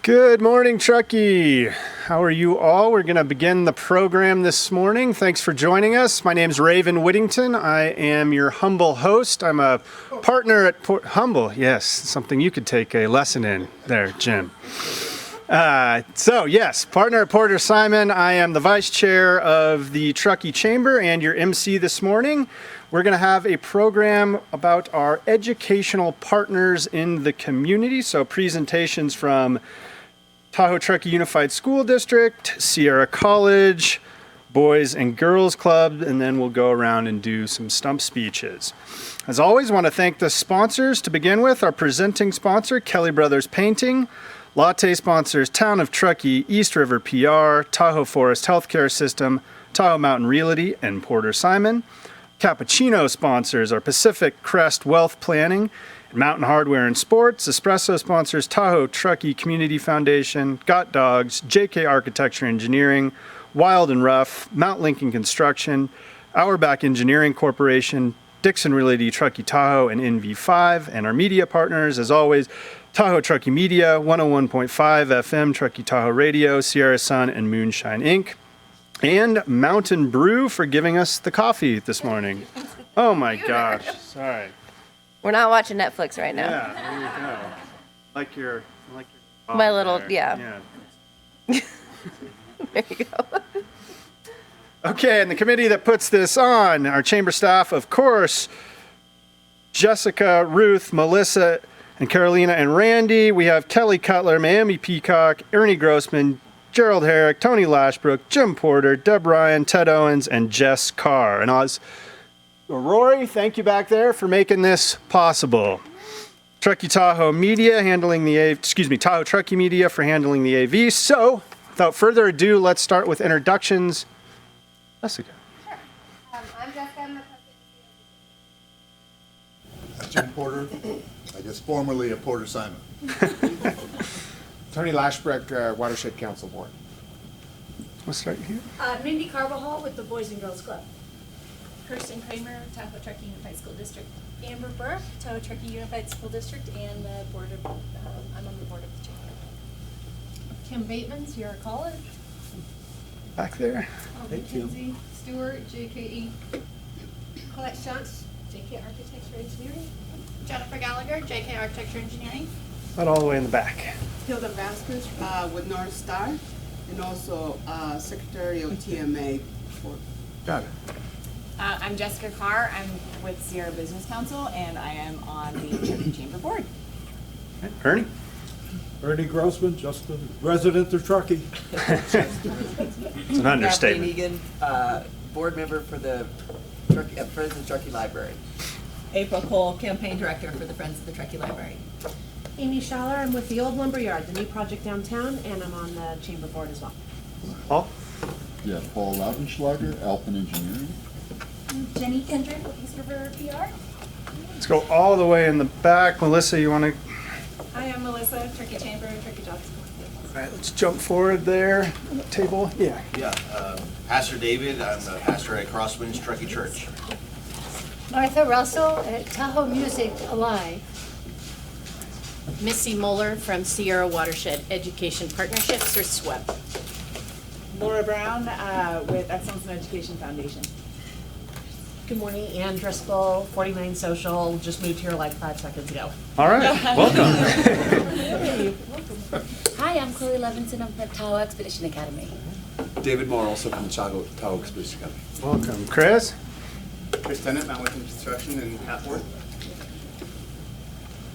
Good morning, Truckee. How are you all? We're going to begin the program this morning. Thanks for joining us. My name is Raven Whittington. I am your humble host. I'm a partner at Humble. Yes, something you could take a lesson in there, Jim. Partner at Porter Simon. I am the vice chair of the Truckee Chamber and your MC this morning. We're going to have a program about our educational partners in the community. So presentations from Tahoe Truckee Unified School District, Sierra College, Boys and Girls Club, and then we'll go around and do some stump speeches. As always, I want to thank the sponsors to begin with. Our presenting sponsor, Kelly Brothers Painting. Latte sponsors, Town of Truckee, East River PR, Tahoe Forest Healthcare System, Tahoe Mountain Realty, and Porter Simon. Cappuccino sponsors are Pacific Crest Wealth Planning, Mountain Hardware and Sports. Espresso sponsors Tahoe Truckee Community Foundation, Got Dogs, JK Architecture Engineering, Wild and Rough, Mount Lincoln Construction, Auerbach Engineering Corporation, Dixon Realty Truckee Tahoe, and NV5. And our media partners, as always, Tahoe Truckee Media, 101.5 FM, Truckee Tahoe Radio, Sierra Sun, and Moonshine Inc. And Mountain Brew for giving us the coffee this morning. Oh my gosh, sorry. We're not watching Netflix right now. Yeah, there you go. Like your My little, there. yeah. There you go. Okay, and the committee that puts this on, our chamber staff, of course, Jessica, Ruth, Melissa, and Carolina and Randy. We have Kelly Cutler, Miami Peacock, Ernie Grossman, Gerald Herrick, Tony Lashbrook, Jim Porter, Deb Ryan, Ted Owens, and Jess Carr. And Rory, thank you back there for making this possible. Truckee Tahoe Media handling Tahoe Truckee Media for handling the AV. So, without further ado, let's start with introductions. Jessica. Sure. I'm Jessica. I'm the Jim Porter, I guess formerly of Porter Simon. Tony Lashbrook, Watershed Council Board. Let's start here. Mindy Carvajal with the Boys and Girls Club. Kirsten Kramer, Tahoe Truckee Unified School District. Amber Burke, Tahoe Truckee Unified School District, and the board of, I'm on the board of the chamber. Kim Bateman, Sierra College. Back there. Mackenzie Stewart, JKE. Colette Shantz, JK Architecture Engineering. Jennifer Gallagher, JK Architecture Engineering. About all the way in the back. Hilda Vasquez with North Star, and also Secretary of TMA. Got it. I'm Jessica Carr. I'm with Sierra Business Council, and I am on the Truckee Chamber Board. Ernie. Ernie Grossman, just a resident of Truckee. It's an understatement. Kathleen Egan, board member for the Friends of the Truckee Library. April Cole, campaign director for the Friends of the Truckee Library. Amy Schaller, I'm with the Old Lumberyard, the new project downtown, and I'm on the chamber board as well. Paul? Yeah, Paul Lautenschlager, Alpin Engineering. Jenny Kendrick with East River PR. Let's go all the way in the back. Melissa, you want to? Hi, I'm Melissa, Truckee Chamber, Truckee Jobs. All right, let's jump forward there on the table. Yeah. Yeah, Pastor David, I'm the pastor at Crosswinds Truckee Church. Martha Russell at Tahoe Music Alive. Missy Moeller from Sierra Watershed Education Partnerships, or SWEP. Laura Brown with Excellence in Education Foundation. Good morning, Ann Driscoll, 49 Social, just moved here like 5 seconds ago. All right, welcome. Hi, I'm Chloe Levinson of the Tahoe Expedition Academy. David Moore, also from the Tahoe Expedition Academy. Welcome. Chris? Chris Tennant, Mount Lincoln Construction in Atworth.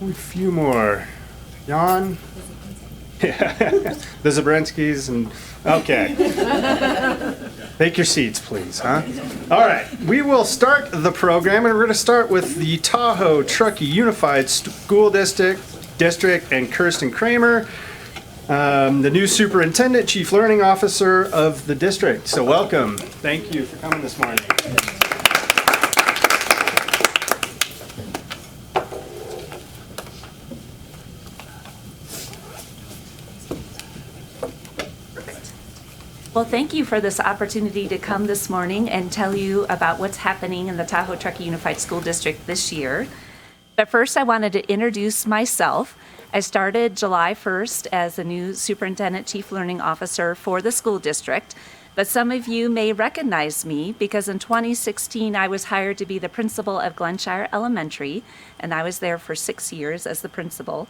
A few more. Jan? Yeah. The Zabrinskis and, okay. Take your seats, please, huh? All right, we will start the program, and we're going to start with the Tahoe Truckee Unified School District and Kirsten Kramer, the new superintendent, chief learning officer of the district. So welcome. Thank you for coming this morning. Well, thank you for this opportunity to come this morning and tell you about what's happening in the Tahoe Truckee Unified School District this year. But first, I wanted to introduce myself. I started July 1st as the new Superintendent Chief Learning Officer for the school district. But some of you may recognize me because in 2016, I was hired to be the principal of Glenshire Elementary, and I was there for 6 years as the principal.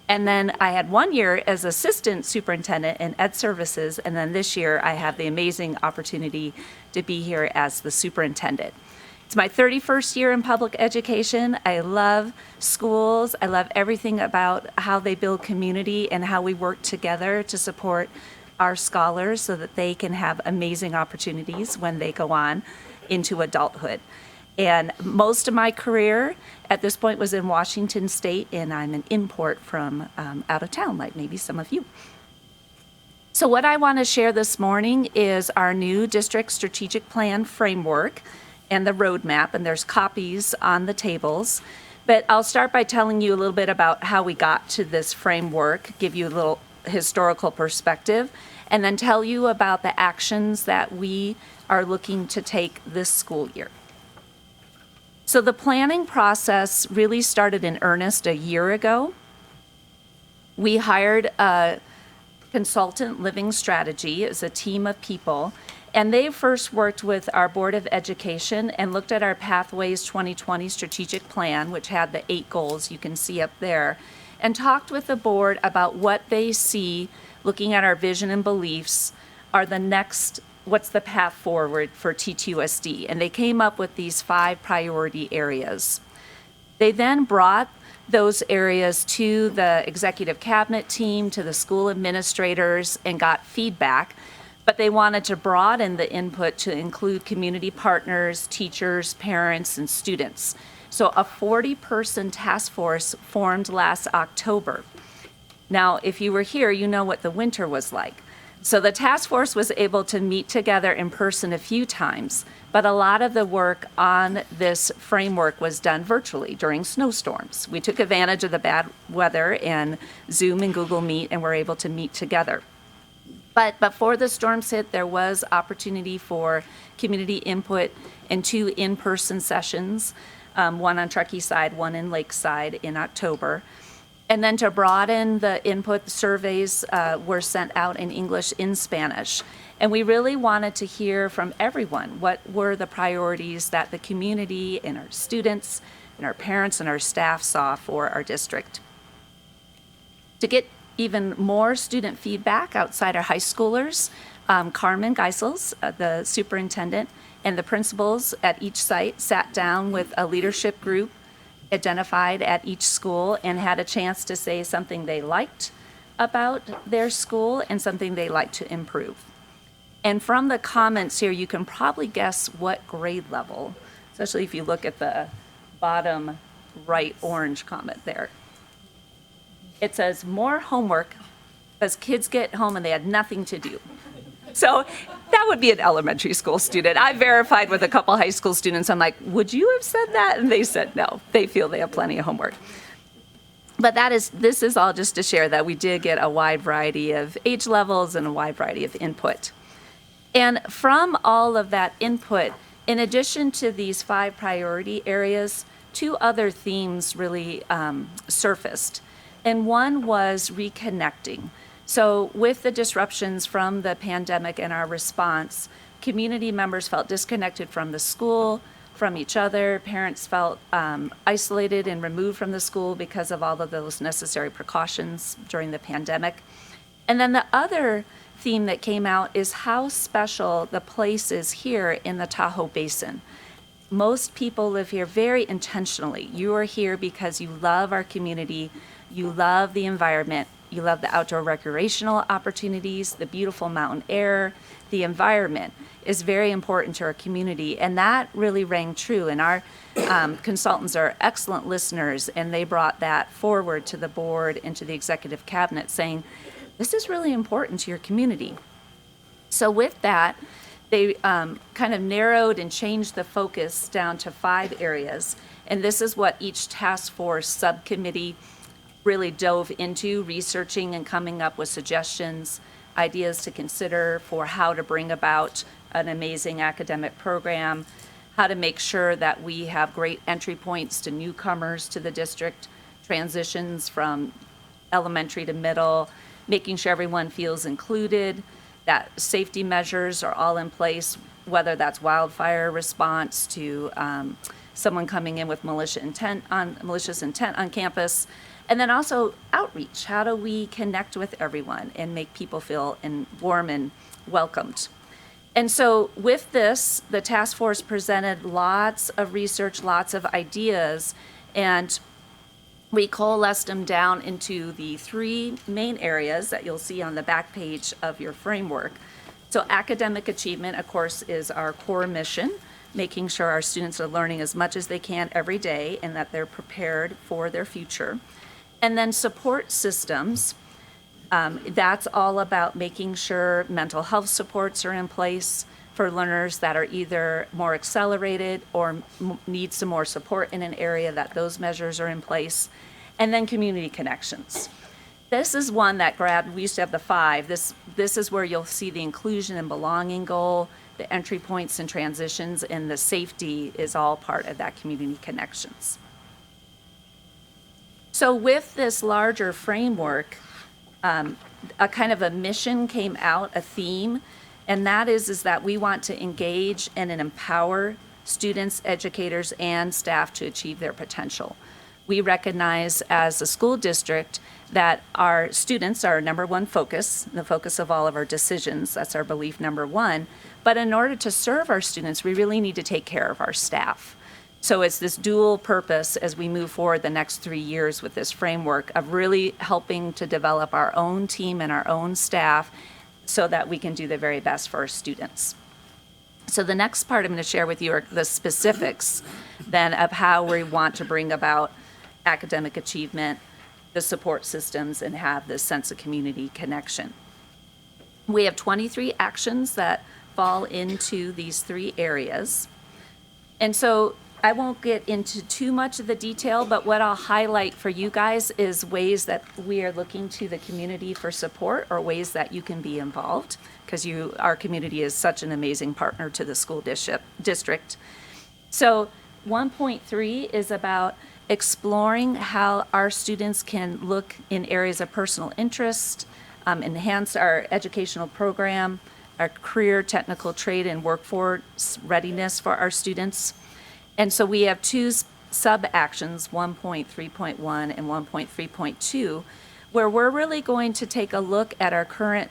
And then I had 1 year as assistant superintendent in ed services, and then this year I have the amazing opportunity to be here as the superintendent. It's my 31st year in public education. I love schools. I love everything about how they build community and how we work together to support our scholars so that they can have amazing opportunities when they go on into adulthood. And most of my career at this point was in Washington State, and I'm an import from out of town, like maybe some of you. So what I want to share this morning is our new district strategic plan framework and the roadmap, and there's copies on the tables. But I'll start by telling you a little bit about how we got to this framework, give you a little historical perspective, and then tell you about the actions that we are looking to take this school year. So the planning process really started in earnest a year ago. We hired a consultant, Living Strategy. It's a team of people, and they first worked with our Board of Education and looked at our Pathways 2020 strategic plan, which had the 8 goals you can see up there, and talked with the board about what they see, looking at our vision and beliefs, are the next, what's the path forward for TTUSD. And they came up with these 5 priority areas. They then brought those areas to the executive cabinet team, to the school administrators, and got feedback. But they wanted to broaden the input to include community partners, teachers, parents, and students. So a 40-person task force formed last October. Now, if you were here, you know what the winter was like. So the task force was able to meet together in person a few times, but a lot of the work on this framework was done virtually during snowstorms. We took advantage of the bad weather and Zoom and Google Meet, and were able to meet together. But before the storms hit, there was opportunity for community input in 2 in-person sessions, one on Truckee side, one in Lakeside in October. And then to broaden the input, surveys were sent out in English, in Spanish. And we really wanted to hear from everyone what were the priorities that the community and our students and our parents and our staff saw for our district. To get even more student feedback outside our high schoolers, Carmen Geisels, the superintendent, and the principals at each site sat down with a leadership group identified at each school and had a chance to say something they liked about their school and something they liked to improve. And from the comments here, you can probably guess what grade level, especially if you look at the bottom right orange comment there. It says more homework because kids get home and they had nothing to do. So that would be an elementary school student. I verified with a couple high school students. I'm like, would you have said that? And they said no. They feel they have plenty of homework. But this is all just to share that we did get a wide variety of age levels and a wide variety of input. And from all of that input, in addition to these 5 priority areas, 2 other themes really surfaced. And one was reconnecting. So with the disruptions from the pandemic and our response, community members felt disconnected from the school, from each other. Parents felt isolated and removed from the school because of all of those necessary precautions during the pandemic. And then the other theme that came out is how special the place is here in the Tahoe Basin. Most people live here very intentionally. You are here because you love our community, you love the environment, you love the outdoor recreational opportunities, the beautiful mountain air. The environment is very important to our community, and that really rang true. And our consultants are excellent listeners, and they brought that forward to the board and to the executive cabinet, saying, this is really important to your community. So with that, they kind of narrowed and changed the focus down to 5 areas, and this is what each task force subcommittee really dove into, researching and coming up with suggestions, ideas to consider for how to bring about an amazing academic program, how to make sure that we have great entry points to newcomers to the district, transitions from elementary to middle, making sure everyone feels included, that safety measures are all in place, whether that's wildfire response to someone coming in with malicious intent on campus, and then also outreach. How do we connect with everyone and make people feel warm and welcomed? And so with this, the task force presented lots of research, lots of ideas, and we coalesced them down into the three main areas that you'll see on the back page of your framework. So academic achievement, of course, is our core mission, making sure our students are learning as much as they can every day and that they're prepared for their future. And then support systems, that's all about making sure mental health supports are in place for learners that are either more accelerated or need some more support in an area, that those measures are in place. And then community connections. This is one that grabbed, we used to have the 5. This is where you'll see the inclusion and belonging goal, the entry points and transitions, and the safety is all part of that community connections. So with this larger framework, a kind of a mission came out, a theme, and that is that we want to engage and empower students, educators, and staff to achieve their potential. We recognize as a school district that our students are our number one focus, the focus of all of our decisions. That's our belief number one. But in order to serve our students, we really need to take care of our staff. So it's this dual purpose as we move forward the next 3 years with this framework of really helping to develop our own team and our own staff so that we can do the very best for our students. So the next part I'm going to share with you are the specifics then of how we want to bring about academic achievement, the support systems, and have this sense of community connection. We have 23 actions that fall into these 3 areas. And so I won't get into too much of the detail, but what I'll highlight for you guys is ways that we are looking to the community for support or ways that you can be involved, because our community is such an amazing partner to the school district. So 1.3 is about exploring how our students can look in areas of personal interest, enhance our educational program, our career, technical, trade, and workforce readiness for our students. And so we have 2 sub-actions, 1.3.1 and 1.3.2, where we're really going to take a look at our current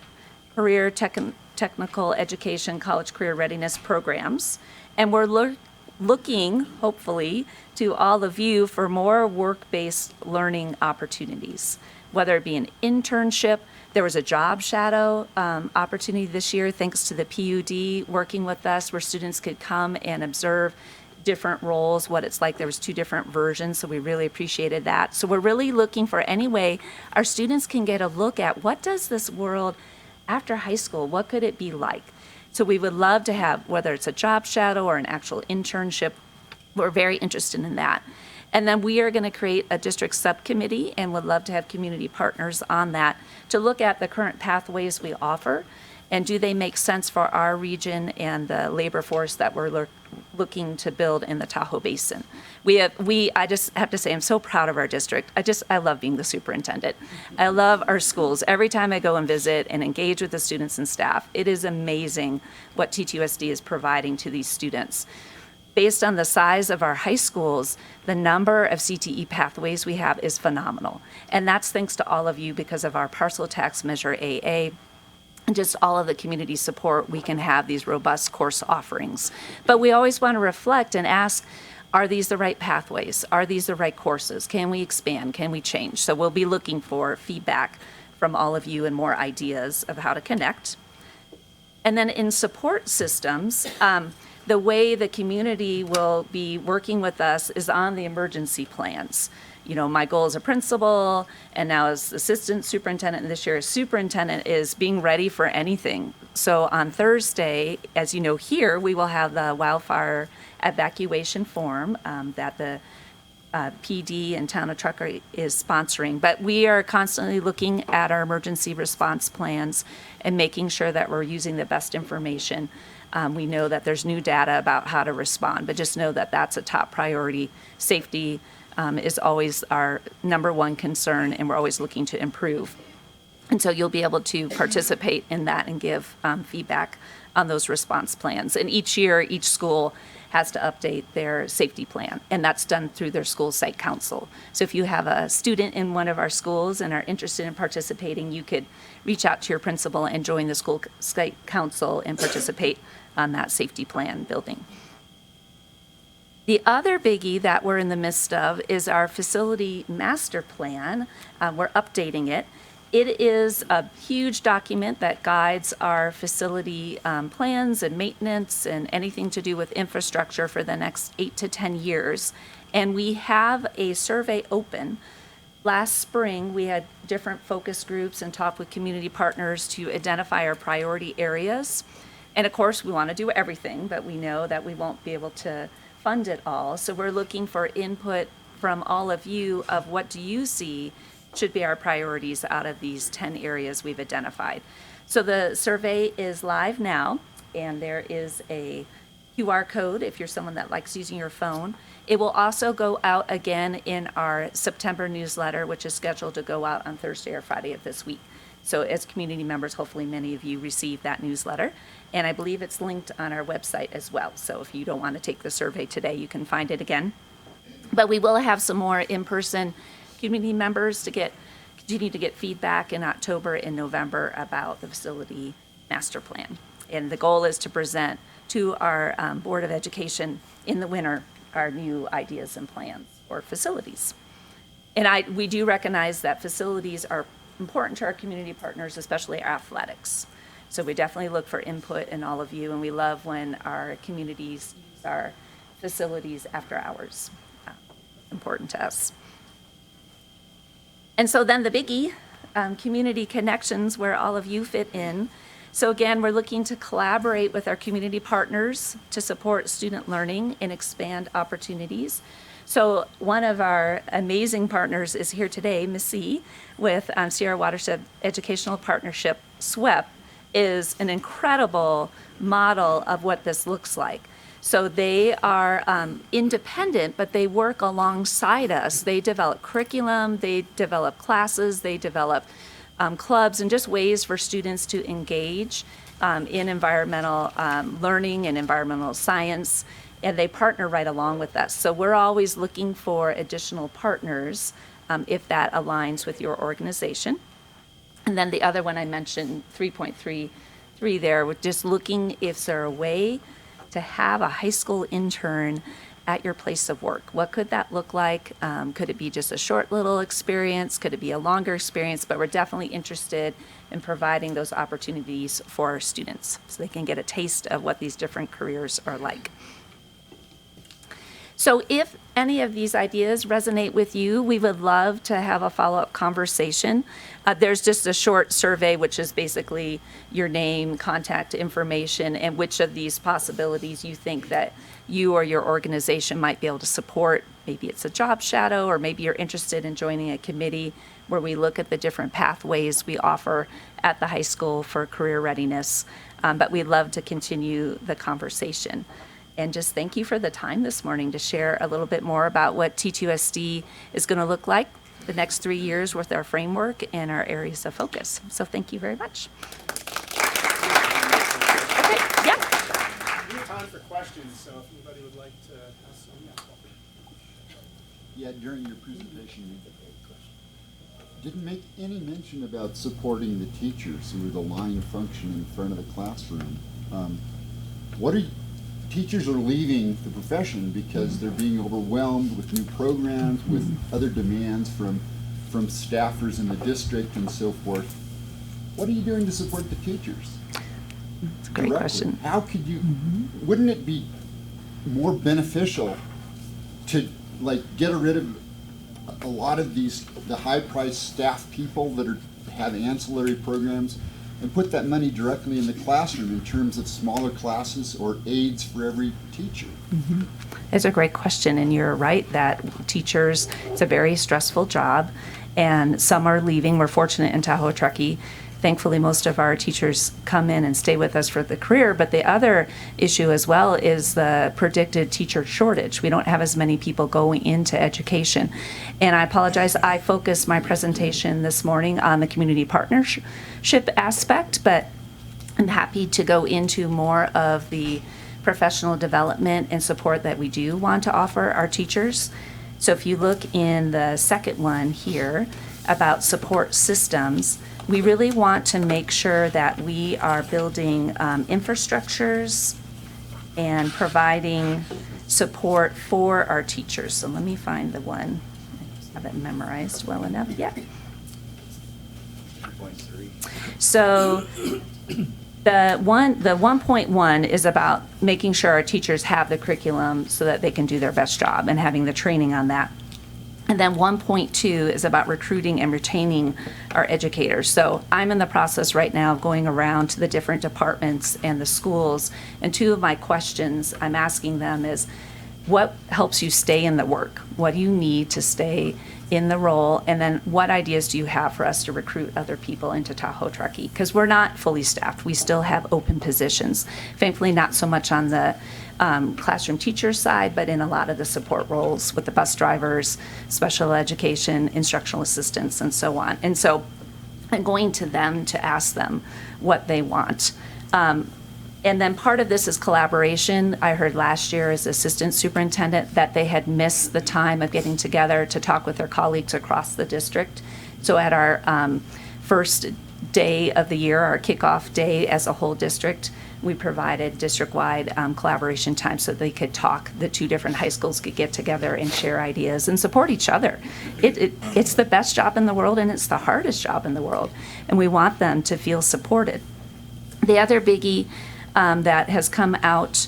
career, technical education, college career readiness programs. And we're looking, hopefully, to all of you for more work-based learning opportunities, whether it be an internship. There was a job shadow opportunity this year, thanks to the PUD working with us, where students could come and observe different roles, what it's like. There was 2 different versions, so we really appreciated that. So we're really looking for any way our students can get a look at what does this world after high school, what could it be like? So we would love to have, whether it's a job shadow or an actual internship, we're very interested in that. And then we are going to create a district subcommittee and would love to have community partners on that to look at the current pathways we offer and do they make sense for our region and the labor force that we're looking to build in the Tahoe Basin. I just have to say, I'm so proud of our district. I love being the superintendent. I love our schools. Every time I go and visit and engage with the students and staff, it is amazing what TTUSD is providing to these students. Based on the size of our high schools, the number of CTE pathways we have is phenomenal. And that's thanks to all of you because of our parcel tax measure AA, and just all of the community support, we can have these robust course offerings. But we always want to reflect and ask, are these the right pathways? Are these the right courses? Can we expand? Can we change? So we'll be looking for feedback from all of you and more ideas of how to connect. And then in support systems, the way the community will be working with us is on the emergency plans. You know, my goal as a principal and now as assistant superintendent and this year as superintendent is being ready for anything. So on Thursday, as you know here, we will have the wildfire evacuation form that the PD and Town of Truckee is sponsoring. But we are constantly looking at our emergency response plans and making sure that we're using the best information. We know that there's new data about how to respond, but just know that that's a top priority. Safety is always our number one concern, and we're always looking to improve. And so you'll be able to participate in that and give feedback on those response plans. And each year, each school has to update their safety plan, and that's done through their school site council. So if you have a student in one of our schools and are interested in participating, you could reach out to your principal and join the school site council and participate on that safety plan building. The other biggie that we're in the midst of is our facility master plan. We're updating it. It is a huge document that guides our facility plans and maintenance and anything to do with infrastructure for the next 8 to 10 years. And we have a survey open. Last spring, we had different focus groups and talked with community partners to identify our priority areas. And of course, we want to do everything, but we know that we won't be able to fund it all. So we're looking for input from all of you of what do you see should be our priorities out of these 10 areas we've identified. So the survey is live now, and there is a QR code if you're someone that likes using your phone. It will also go out again in our September newsletter, which is scheduled to go out on Thursday or Friday of this week. So as community members, hopefully many of you receive that newsletter. And I believe it's linked on our website as well. So if you don't want to take the survey today, you can find it again. But we will have some more in-person community members to continue to get feedback in October and November about the facility master plan. And the goal is to present to our Board of Education in the winter our new ideas and plans for facilities. And we do recognize that facilities are important to our community partners, especially athletics. So we definitely look for input in all of you, and we love when our communities use our facilities after hours. Important to us. And so then the biggie, community connections, where all of you fit in. So again, we're looking to collaborate with our community partners to support student learning and expand opportunities. So one of our amazing partners is here today, Miss C, with Sierra Watershed Educational Partnership. SWEP is an incredible model of what this looks like. So they are independent, but they work alongside us. They develop curriculum, they develop classes, they develop clubs, and just ways for students to engage in environmental learning and environmental science. And they partner right along with us. So we're always looking for additional partners if that aligns with your organization. And then the other one I mentioned, 3.33 there, with just looking if there a way to have a high school intern at your place of work. What could that look like? Could it be just a short little experience? Could it be a longer experience? But we're definitely interested in providing those opportunities for our students so they can get a taste of what these different careers are like. So if any of these ideas resonate with you, we would love to have a follow-up conversation. There's just a short survey, which is basically your name, contact information, and which of these possibilities you think that you or your organization might be able to support. Maybe it's a job shadow, or maybe you're interested in joining a committee where we look at the different pathways we offer at the high school for career readiness. But we'd love to continue the conversation. And just thank you for the time this morning to share a little bit more about what T2SD is going to look like the next 3 years with our framework and our areas of focus. So thank you very much. Okay, yeah. We have time for questions, so if anybody would like to ask some. Yeah, during your presentation, you didn't make any mention about supporting the teachers who are the line function in front of the classroom. Teachers are leaving the profession because they're being overwhelmed with new programs, with other demands from staffers in the district and so forth. What are you doing to support the teachers? That's a great question. How could you, wouldn't it be more beneficial to get rid of a lot of the high-priced staff people that have ancillary programs and put that money directly in the classroom in terms of smaller classes or aides for every teacher? It's a great question, and you're right that teachers, it's a very stressful job, and some are leaving. We're fortunate in Tahoe, Truckee. Thankfully, most of our teachers come in and stay with us for the career, but the other issue as well is the predicted teacher shortage. We don't have as many people going into education. And I apologize, I focused my presentation this morning on the community partnership aspect, but I'm happy to go into more of the professional development and support that we do want to offer our teachers. So if you look in the second one here about support systems, we really want to make sure that we are building infrastructures and providing support for our teachers. So let me find the one. I haven't memorized well enough yet. So the 1.1 is about making sure our teachers have the curriculum so that they can do their best job and having the training on that. And then 1.2 is about recruiting and retaining our educators. So I'm in the process right now of going around to the different departments and the schools. And two of my questions I'm asking them is, what helps you stay in the work? What do you need to stay in the role? And then what ideas do you have for us to recruit other people into Tahoe Truckee? Because we're not fully staffed. We still have open positions. Thankfully, not so much on the classroom teacher side, but in a lot of the support roles with the bus drivers, special education, instructional assistants, and so on. And so I'm going to them to ask them what they want. And then part of this is collaboration. I heard last year as assistant superintendent that they had missed the time of getting together to talk with their colleagues across the district. So at our first day of the year, our kickoff day as a whole district, we provided district-wide collaboration time so they could talk, the two different high schools could get together and share ideas and support each other. It's the best job in the world, and it's the hardest job in the world, and we want them to feel supported. The other biggie that has come out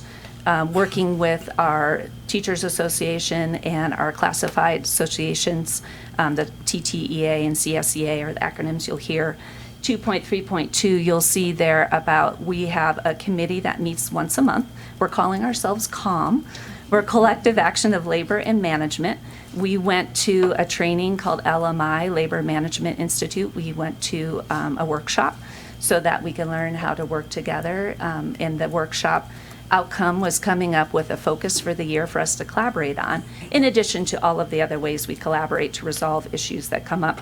working with our Teachers Association and our classified associations, the TTEA and CSEA are the acronyms you'll hear. 2.3.2, you'll see there about we have a committee that meets once a month. We're calling ourselves CALM. We're Collective Action of Labor and Management. We went to a training called LMI, Labor Management Institute. We went to a workshop so that we can learn how to work together. And the workshop outcome was coming up with a focus for the year for us to collaborate on, in addition to all of the other ways we collaborate to resolve issues that come up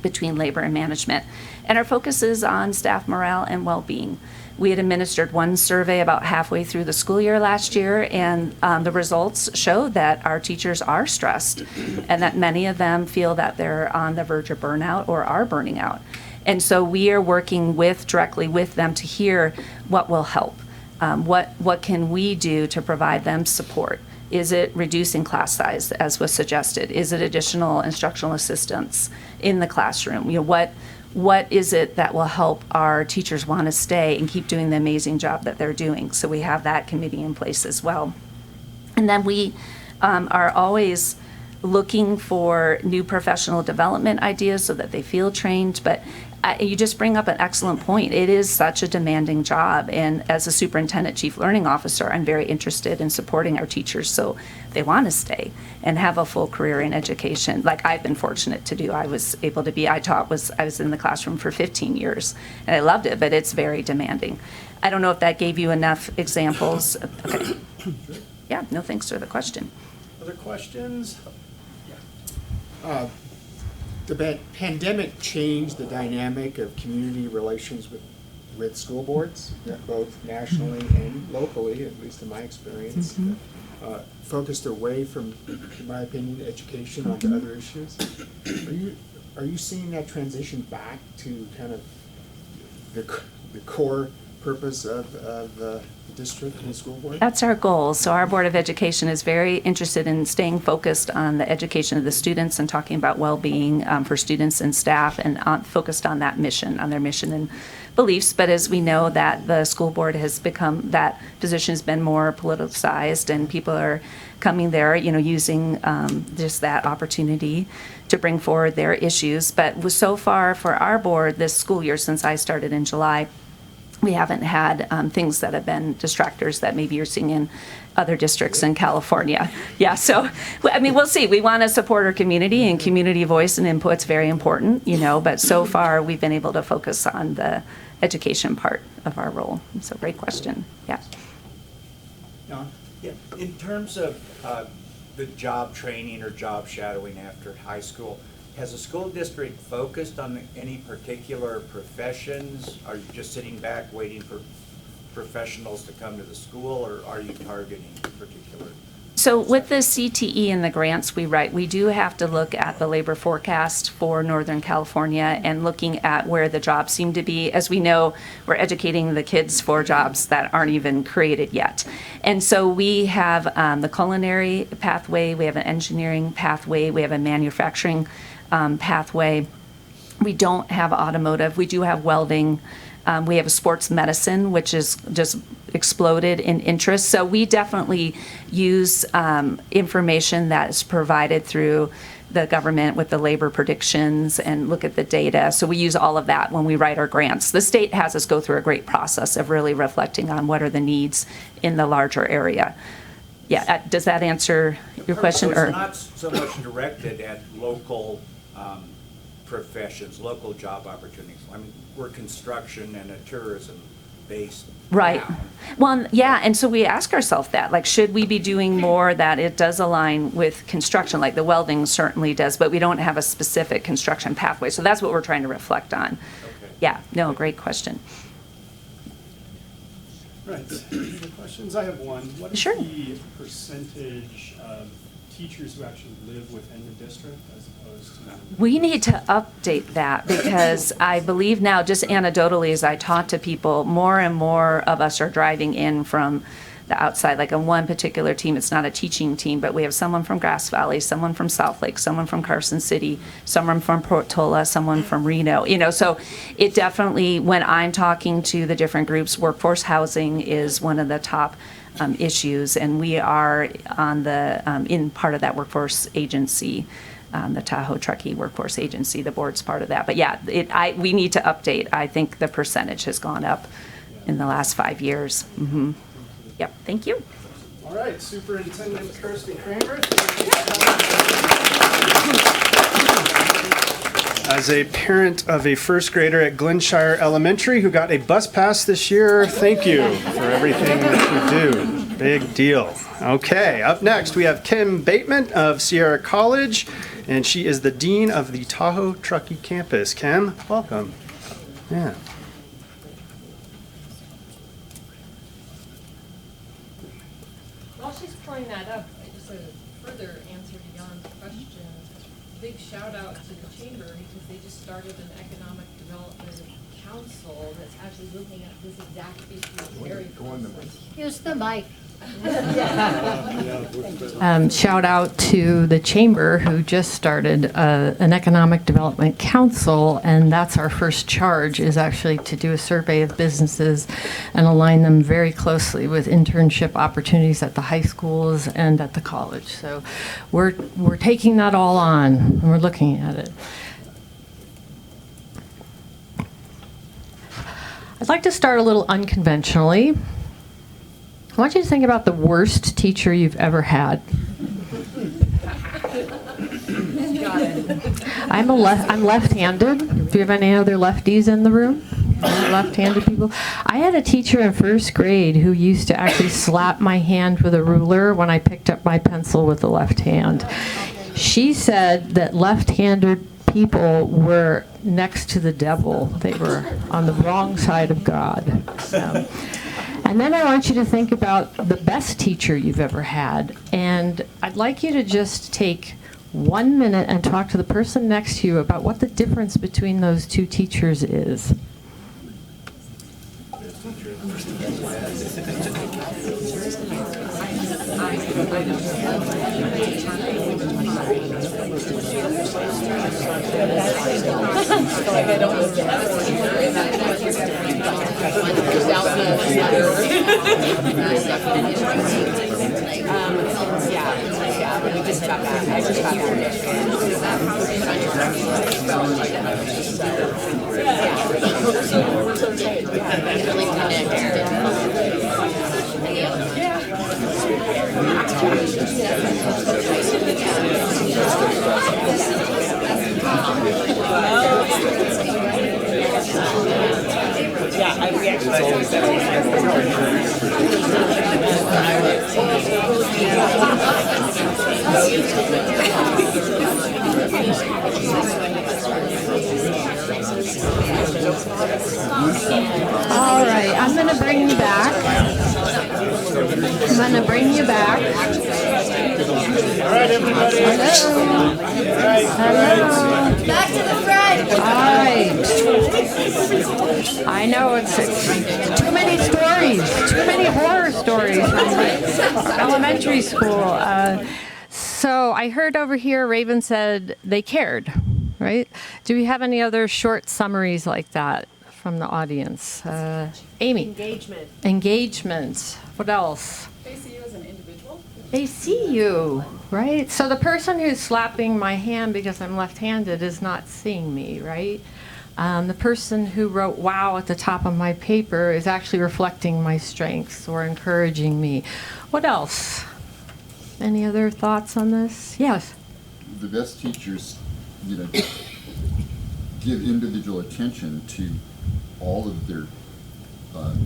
between labor and management. And our focus is on staff morale and well-being. We had administered one survey about halfway through the school year last year, and the results showed that our teachers are stressed and that many of them feel that they're on the verge of burnout or are burning out. And so we are working directly with them to hear what will help. What can we do to provide them support? Is it reducing class size, as was suggested? Is it additional instructional assistance in the classroom? What is it that will help our teachers want to stay and keep doing the amazing job that they're doing? So we have that committee in place as well. And then we are always looking for new professional development ideas so that they feel trained. But you just bring up an excellent point. It is such a demanding job. And as a superintendent chief learning officer, I'm very interested in supporting our teachers so they want to stay and have a full career in education, like I've been fortunate to do. I was able to be, I was in the classroom for 15 years and I loved it, but it's very demanding. I don't know if that gave you enough examples. Okay. Yeah, no, thanks for the question. Other questions? The pandemic changed the dynamic of community relations with school boards, both nationally and locally, at least in my experience. Focused away from, in my opinion, education onto other issues. Are you seeing that transition back to kind of the core purpose of the the district and the school board? That's our goal. So our Board of Education is very interested in staying focused on the education of the students and talking about well-being for students and staff, and focused on that mission, on their mission and beliefs. But as we know that the school board has become, that position has been more politicized, and people are coming there, using just that opportunity to bring forward their issues. But so far for our board this school year, since I started in July, we haven't had things that have been distractors that maybe you're seeing in other districts in California. Yeah, so, we'll see. We want to support our community, and community voice and input's very important, but so far we've been able to focus on the education part of our role. So great question, yeah. Yeah, in terms of the job training or job shadowing after high school, has the school district focused on any particular professions? Are you just sitting back waiting for professionals to come to the school, or are you targeting particular? So with the CTE and the grants we write, we do have to look at the labor forecast for Northern California and looking at where the jobs seem to be. As we know, we're educating the kids for jobs that aren't even created yet. And so we have the culinary pathway, we have an engineering pathway, we have a manufacturing pathway. We don't have automotive. We do have welding. We have sports medicine, which is just exploded in interest. So we definitely use information that is provided through the government with the labor predictions and look at the data. So we use all of that when we write our grants. The state has us go through a great process of really reflecting on what are the needs in the larger area. Yeah, does that answer your question? So it's not so much directed at local professions, local job opportunities. We're construction and a tourism-based Right. town. Well, yeah, and so we ask ourselves that, should we be doing more that it does align with construction, like the welding certainly does, but we don't have a specific construction pathway. So that's what we're trying to reflect on. Okay. Yeah, no, great question. Right. Any questions? I have one. What is Sure. the percentage of teachers who actually live within the district as opposed to? We need to update that because I believe now, just anecdotally, as I talk to people, more and more of us are driving in from the outside. Like on one particular team, it's not a teaching team, but we have someone from Grass Valley, someone from South Lake, someone from Carson City, someone from Portola, someone from Reno. So it definitely, when I'm talking to the different groups, workforce housing is one of the top issues, and we are on the in part of that workforce agency, the Tahoe Truckee Workforce Agency. The board's part of that. But yeah, we need to update. I think the percentage has gone up in the last 5 years. Mm-hmm. Yep. Thank you. All right, Superintendent Kirsten Kramer. As a parent of a first grader at Glenshire Elementary who got a bus pass this year, thank you for everything that you do. Big deal. Okay, up next we have Kim Bateman of Sierra College, and she is the Dean of the Tahoe Truckee campus. Kim, welcome. Yeah. While she's pulling that up, just a further answer to Jan's question, big shout out to the chamber because they just started an economic development council that's actually looking at this exact issue very closely. Use the mic. Shout out to the chamber who just started an economic development council, and that's our first charge, is actually to do a survey of businesses and align them very closely with internship opportunities at the high schools and at the college. So we're taking that all on and we're looking at it. I'd like to start a little unconventionally. I want you to think about the worst teacher you've ever had. I'm left-handed. Do you have any other lefties in the room? Any left-handed people? I had a teacher in first grade who used to actually slap my hand with a ruler when I picked up my pencil with the left hand. She said that left-handed people were next to the devil. They were on the wrong side of God. So. And then I want you to think about the best teacher you've ever had. And I'd like you to just take 1 minute and talk to the person next to you about what the difference between those two teachers is. Yeah, we just got back. I just got All right, I'm going to bring you back. I'm going to bring you back. All right, everybody. Hello. All right. Hello. Back to the front. All right. I know it's too many stories, too many horror stories from elementary school. So I heard over here, Raven said they cared, right? Do we have any other short summaries like that from the audience? Amy? Engagement. Engagement. What else? They see you as an individual. They see you, right? So the person who's slapping my hand because I'm left-handed is not seeing me, right? The person who wrote wow at the top of my paper is actually reflecting my strengths or encouraging me. What else? Any other thoughts on this? Yes? The best teachers, give individual attention to all of their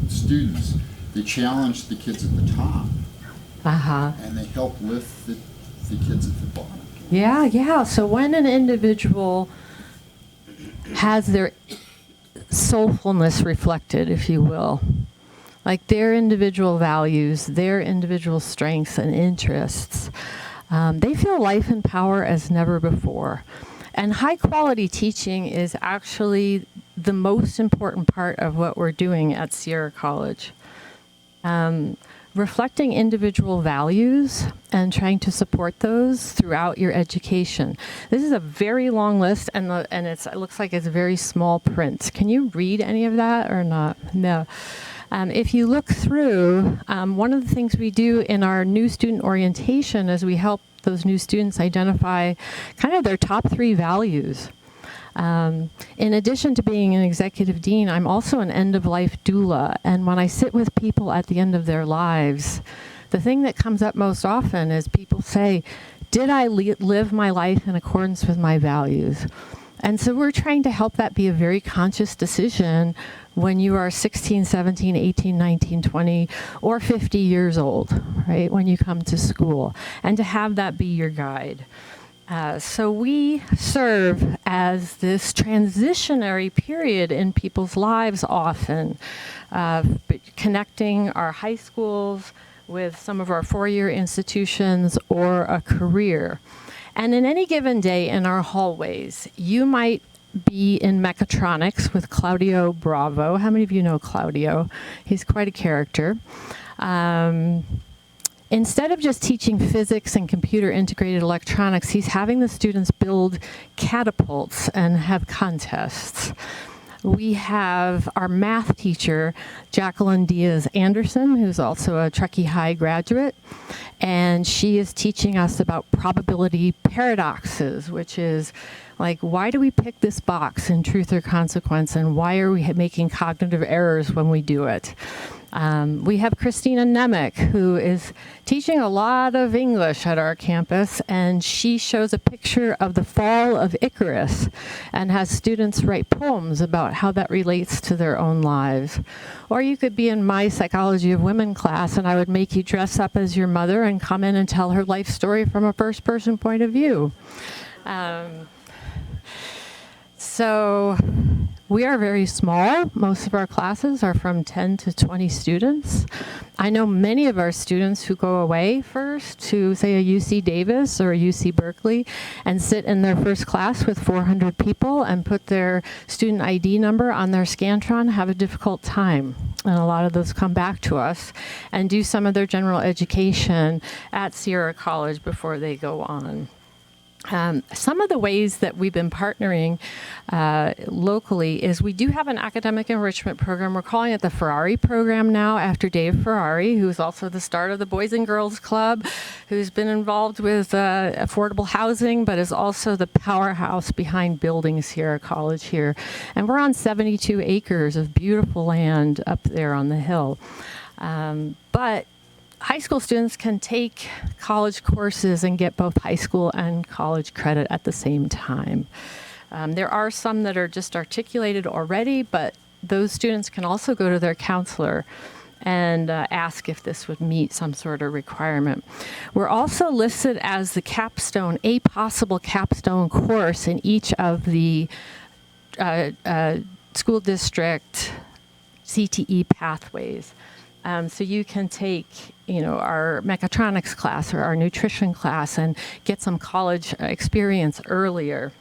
students. They challenge the kids at the top. Uh-huh. And they help lift the kids at the bottom. Yeah. So when an individual has their soulfulness reflected, if you will, like their individual values, their individual strengths and interests, they feel life and power as never before. And high quality teaching is actually the most important part of what we're doing at Sierra College. Reflecting individual values and trying to support those throughout your education. This is a very long list, and it looks like it's very small print. Can you read any of that or not? No. If you look through, one of the things we do in our new student orientation is we help those new students identify kind of their top 3 values. In addition to being an executive dean, I'm also an end-of-life doula. And when I sit with people at the end of their lives, the thing that comes up most often is people say, did I live my life in accordance with my values? And so we're trying to help that be a very conscious decision when you are 16, 17, 18, 19, 20, or 50 years old, right, when you come to school, and to have that be your guide. So we serve as this transitionary period in people's lives often, connecting our high schools with some of our 4-year institutions or a career. And in any given day in our hallways, you might be in mechatronics with Claudio Bravo. How many of you know Claudio? He's quite a character. Instead of just teaching physics and computer integrated electronics, he's having the students build catapults and have contests. We have our math teacher, Jacqueline Diaz Anderson, who's also a Truckee High graduate, and she is teaching us about probability paradoxes, which is like, why do we pick this box in truth or consequence, and why are we making cognitive errors when we do it? We have Christina Nemec, who is teaching a lot of English at our campus, and she shows a picture of the fall of Icarus and has students write poems about how that relates to their own lives. Or you could be in my Psychology of Women class, and I would make you dress up as your mother and come in and tell her life story from a first-person point of view. So we are very small. Most of our classes are from 10 to 20 students. I know many of our students who go away first to, say, a UC Davis or a UC Berkeley and sit in their first class with 400 people and put their student ID number on their Scantron, have a difficult time. And a lot of those come back to us and do some of their general education at Sierra College before they go on. Some of the ways that we've been partnering locally is we do have an academic enrichment program. We're calling it the Ferrari program now, after Dave Ferrari, who's also the start of the Boys and Girls Club, who's been involved with affordable housing, but is also the powerhouse behind building Sierra College here. And we're on 72 acres of beautiful land up there on the hill. But high school students can take college courses and get both high school and college credit at the same time. There are some that are just articulated already, but those students can also go to their counselor and ask if this would meet some sort of requirement. We're also listed as the capstone, a possible capstone course in each of the school district CTE pathways. So you can take, our mechatronics class or our nutrition class and get some college experience earlier.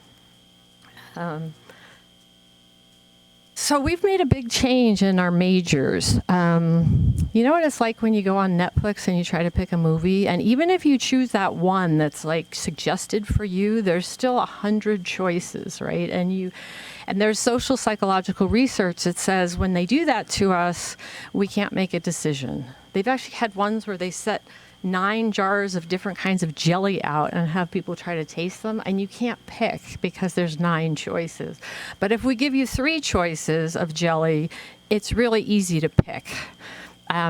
So we've made a big change in our majors. You know what it's like when you go on Netflix and you try to pick a movie, and even if you choose that one that's like suggested for you, there's still 100 choices, right? And there's social psychological research that says when they do that to us, we can't make a decision. They've actually had ones where they set 9 jars of different kinds of jelly out and have people try to taste them, and you can't pick because there's 9 choices. But if we give you 3 choices of jelly, it's really easy to pick.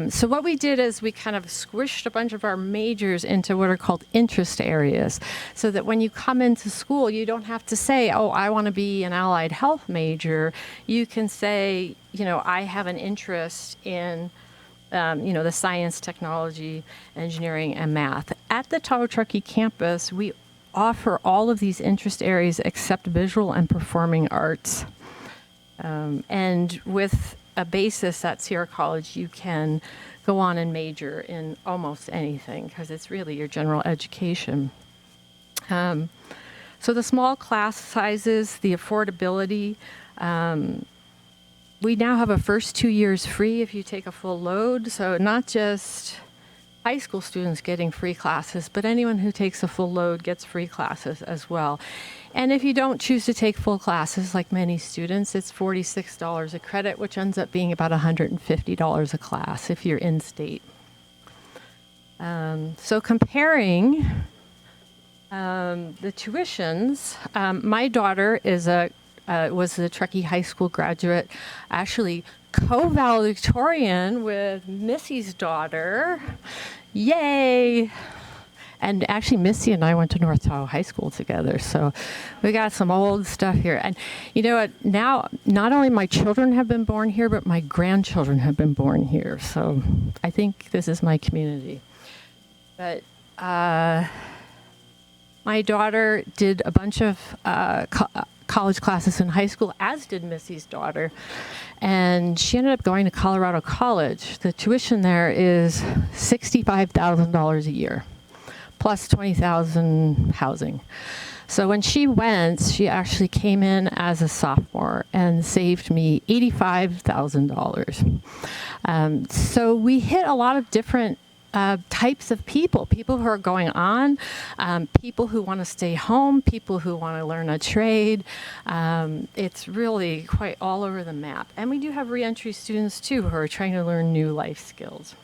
So what we did is we kind of squished a bunch of our majors into what are called interest areas, so that when you come into school, you don't have to say, oh, I want to be an allied health major. You can say, I have an interest in the science, technology, engineering, and math. At the Tahoe Truckee campus, we offer all of these interest areas except visual and performing arts. And with a basis at Sierra College, you can go on and major in almost anything because it's really your general education. So the small class sizes, the affordability, we now have a first 2 years free if you take a full load. So not just high school students getting free classes, but anyone who takes a full load gets free classes as well. And if you don't choose to take full classes, like many students, it's $46 a credit, which ends up being about $150 a class if you're in state. So comparing the tuitions, my daughter is was a Truckee High School graduate, actually co-valedictorian with Missy's daughter. Yay! And actually, Missy and I went to North Tahoe High School together, so we got some old stuff here. And you know what? Now, not only my children have been born here, but my grandchildren have been born here. So I think this is my community. But my daughter did a bunch of college classes in high school, as did Missy's daughter. And she ended up going to Colorado College. The tuition there is $65,000 a year, plus $20,000 housing. So when she went, she actually came in as a sophomore and saved me $85,000. So we hit a lot of different types of people who are going on, people who want to stay home, people who want to learn a trade. It's really quite all over the map. And we do have reentry students too who are trying to learn new life skills.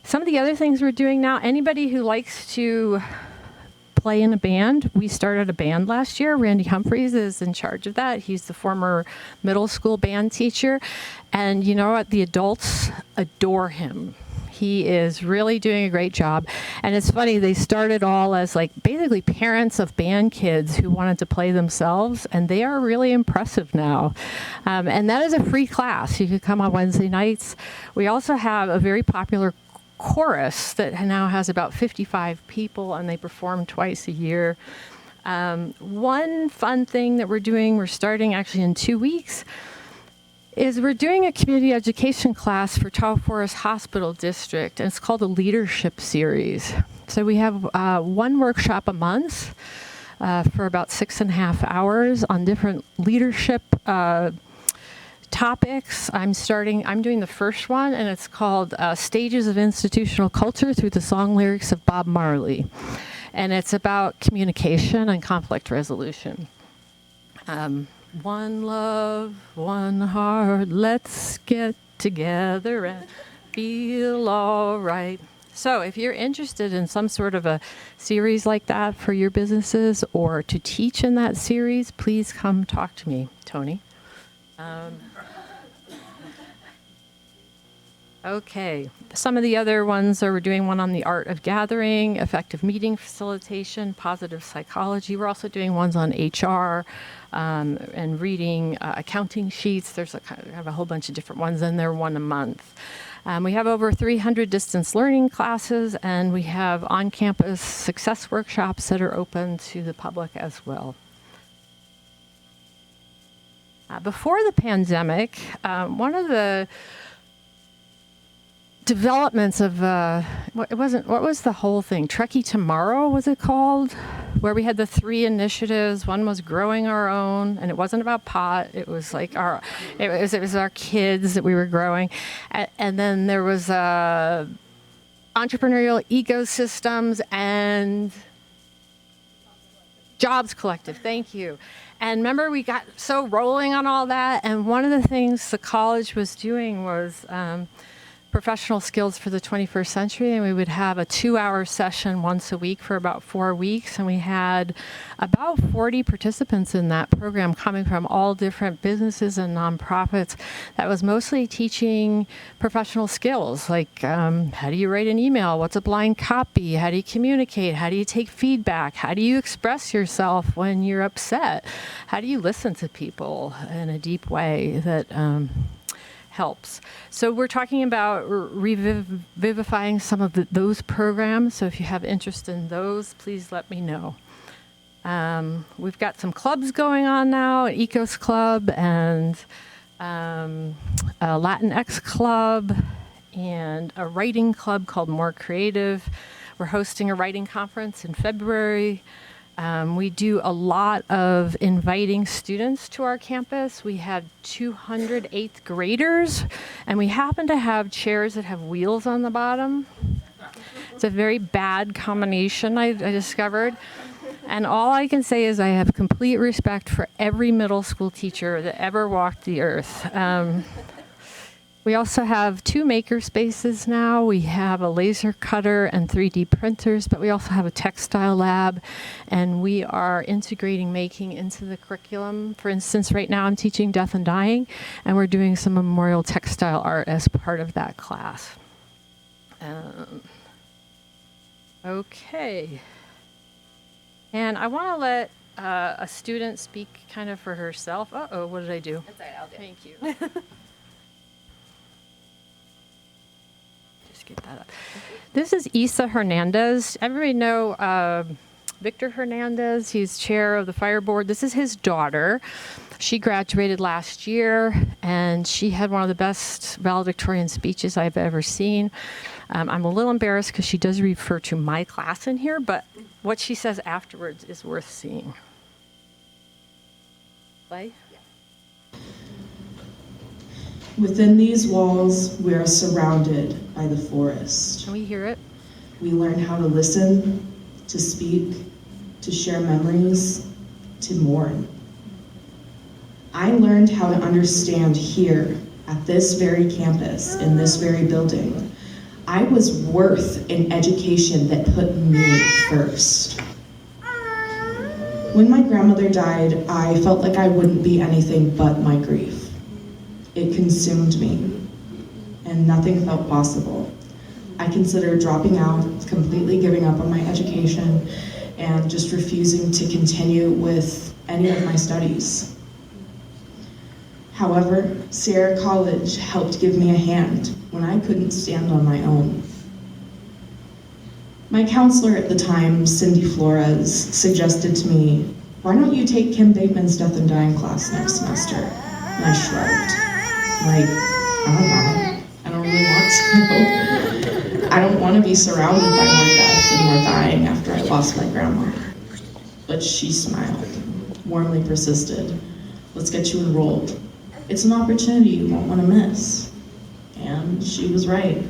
Some of the other things we're doing now, anybody who likes to play in a band, we started a band last year. Randy Humphreys is in charge of that. He's the former middle school band teacher. And you know what? The adults adore him. He is really doing a great job. And it's funny, they started all as like basically parents of band kids who wanted to play themselves, and they are really impressive now. And that is a free class. You could come on Wednesday nights. We also have a very popular chorus that now has about 55 people, and they perform twice a year. One fun thing that we're doing, we're starting actually in 2 weeks, is we're doing a community education class for Tahoe Forest Hospital District, and it's called the Leadership Series. So we have one workshop a month for about 6.5 hours on different leadership topics. I'm doing the first one, and it's called Stages of Institutional Culture Through the Song Lyrics of Bob Marley. And it's about communication and conflict resolution. One love, one heart, let's get together and feel all right. So if you're interested in some sort of a series like that for your businesses or to teach in that series, please come talk to me, Tony. Okay, some of the other ones are we're doing one on the art of gathering, effective meeting facilitation, positive psychology. We're also doing ones on HR and reading accounting sheets. There's a whole bunch of different ones, and they're one a month. We have over 300 distance learning classes, and we have on-campus success workshops that are open to the public as well. Before the pandemic, one of the developments of what was the whole thing? Truckee Tomorrow, was it called? Where we had the 3 initiatives. One was growing our own, and it wasn't about pot. It was like it was our kids that we were growing, and then there was entrepreneurial ecosystems and Jobs Collective. Thank you. And remember, we got so rolling on all that, and one of the things the college was doing was professional skills for the 21st century, and we would have a 2-hour session once a week for about 4 weeks, and we had about 40 participants in that program coming from all different businesses and nonprofits. That was mostly teaching professional skills, like how do you write an email, what's a blind copy, how do you communicate, how do you take feedback, how do you express yourself when you're upset, how do you listen to people in a deep way that helps. So we're talking about revivifying some of those programs. So if you have interest in those, please let me know. We've got some clubs going on now, an Ecos Club and a Latinx Club and a writing club called More Creative. We're hosting a writing conference in February. We do a lot of inviting students to our campus. We have 200 8th graders, and we happen to have chairs that have wheels on the bottom. It's a very bad combination, I discovered. And all I can say is I have complete respect for every middle school teacher that ever walked the earth. We also have 2 maker spaces now. We have a laser cutter and 3D printers, but we also have a textile lab, and we are integrating making into the curriculum. For instance, right now I'm teaching death and dying, and we're doing some memorial textile art as part of that class. Okay. And I want to let a student speak kind of for herself. Uh-oh, what did I do? That's all right, I'll do it. Thank you. Get that up. This is Isa Hernandez. Everybody know Victor Hernandez. He's chair of the fire board. This is his daughter. She graduated last year, and she had one of the best valedictorian speeches I've ever seen. I'm a little embarrassed because she does refer to my class in here, but what she says afterwards is worth seeing. Play? Within these walls, we are surrounded by the forest. Can we hear it? We learn how to listen, to speak, to share memories, to mourn. I learned how to understand here at this very campus, in this very building. I was worth an education that put me first. When my grandmother died, I felt like I wouldn't be anything but my grief. It consumed me, and nothing felt possible. I considered dropping out, completely giving up on my education, and just refusing to continue with any of my studies. However, Sierra College helped give me a hand when I couldn't stand on my own. My counselor at the time, Cindy Flores, suggested to me, "Why don't you take Kim Bateman's Death and Dying class next semester?" And I shrugged. Like, I don't know. I don't really want to. I don't want to be surrounded by more death and more dying after I lost my grandma. But she smiled, warmly persisted. Let's get you enrolled. It's an opportunity you won't want to miss. And she was right.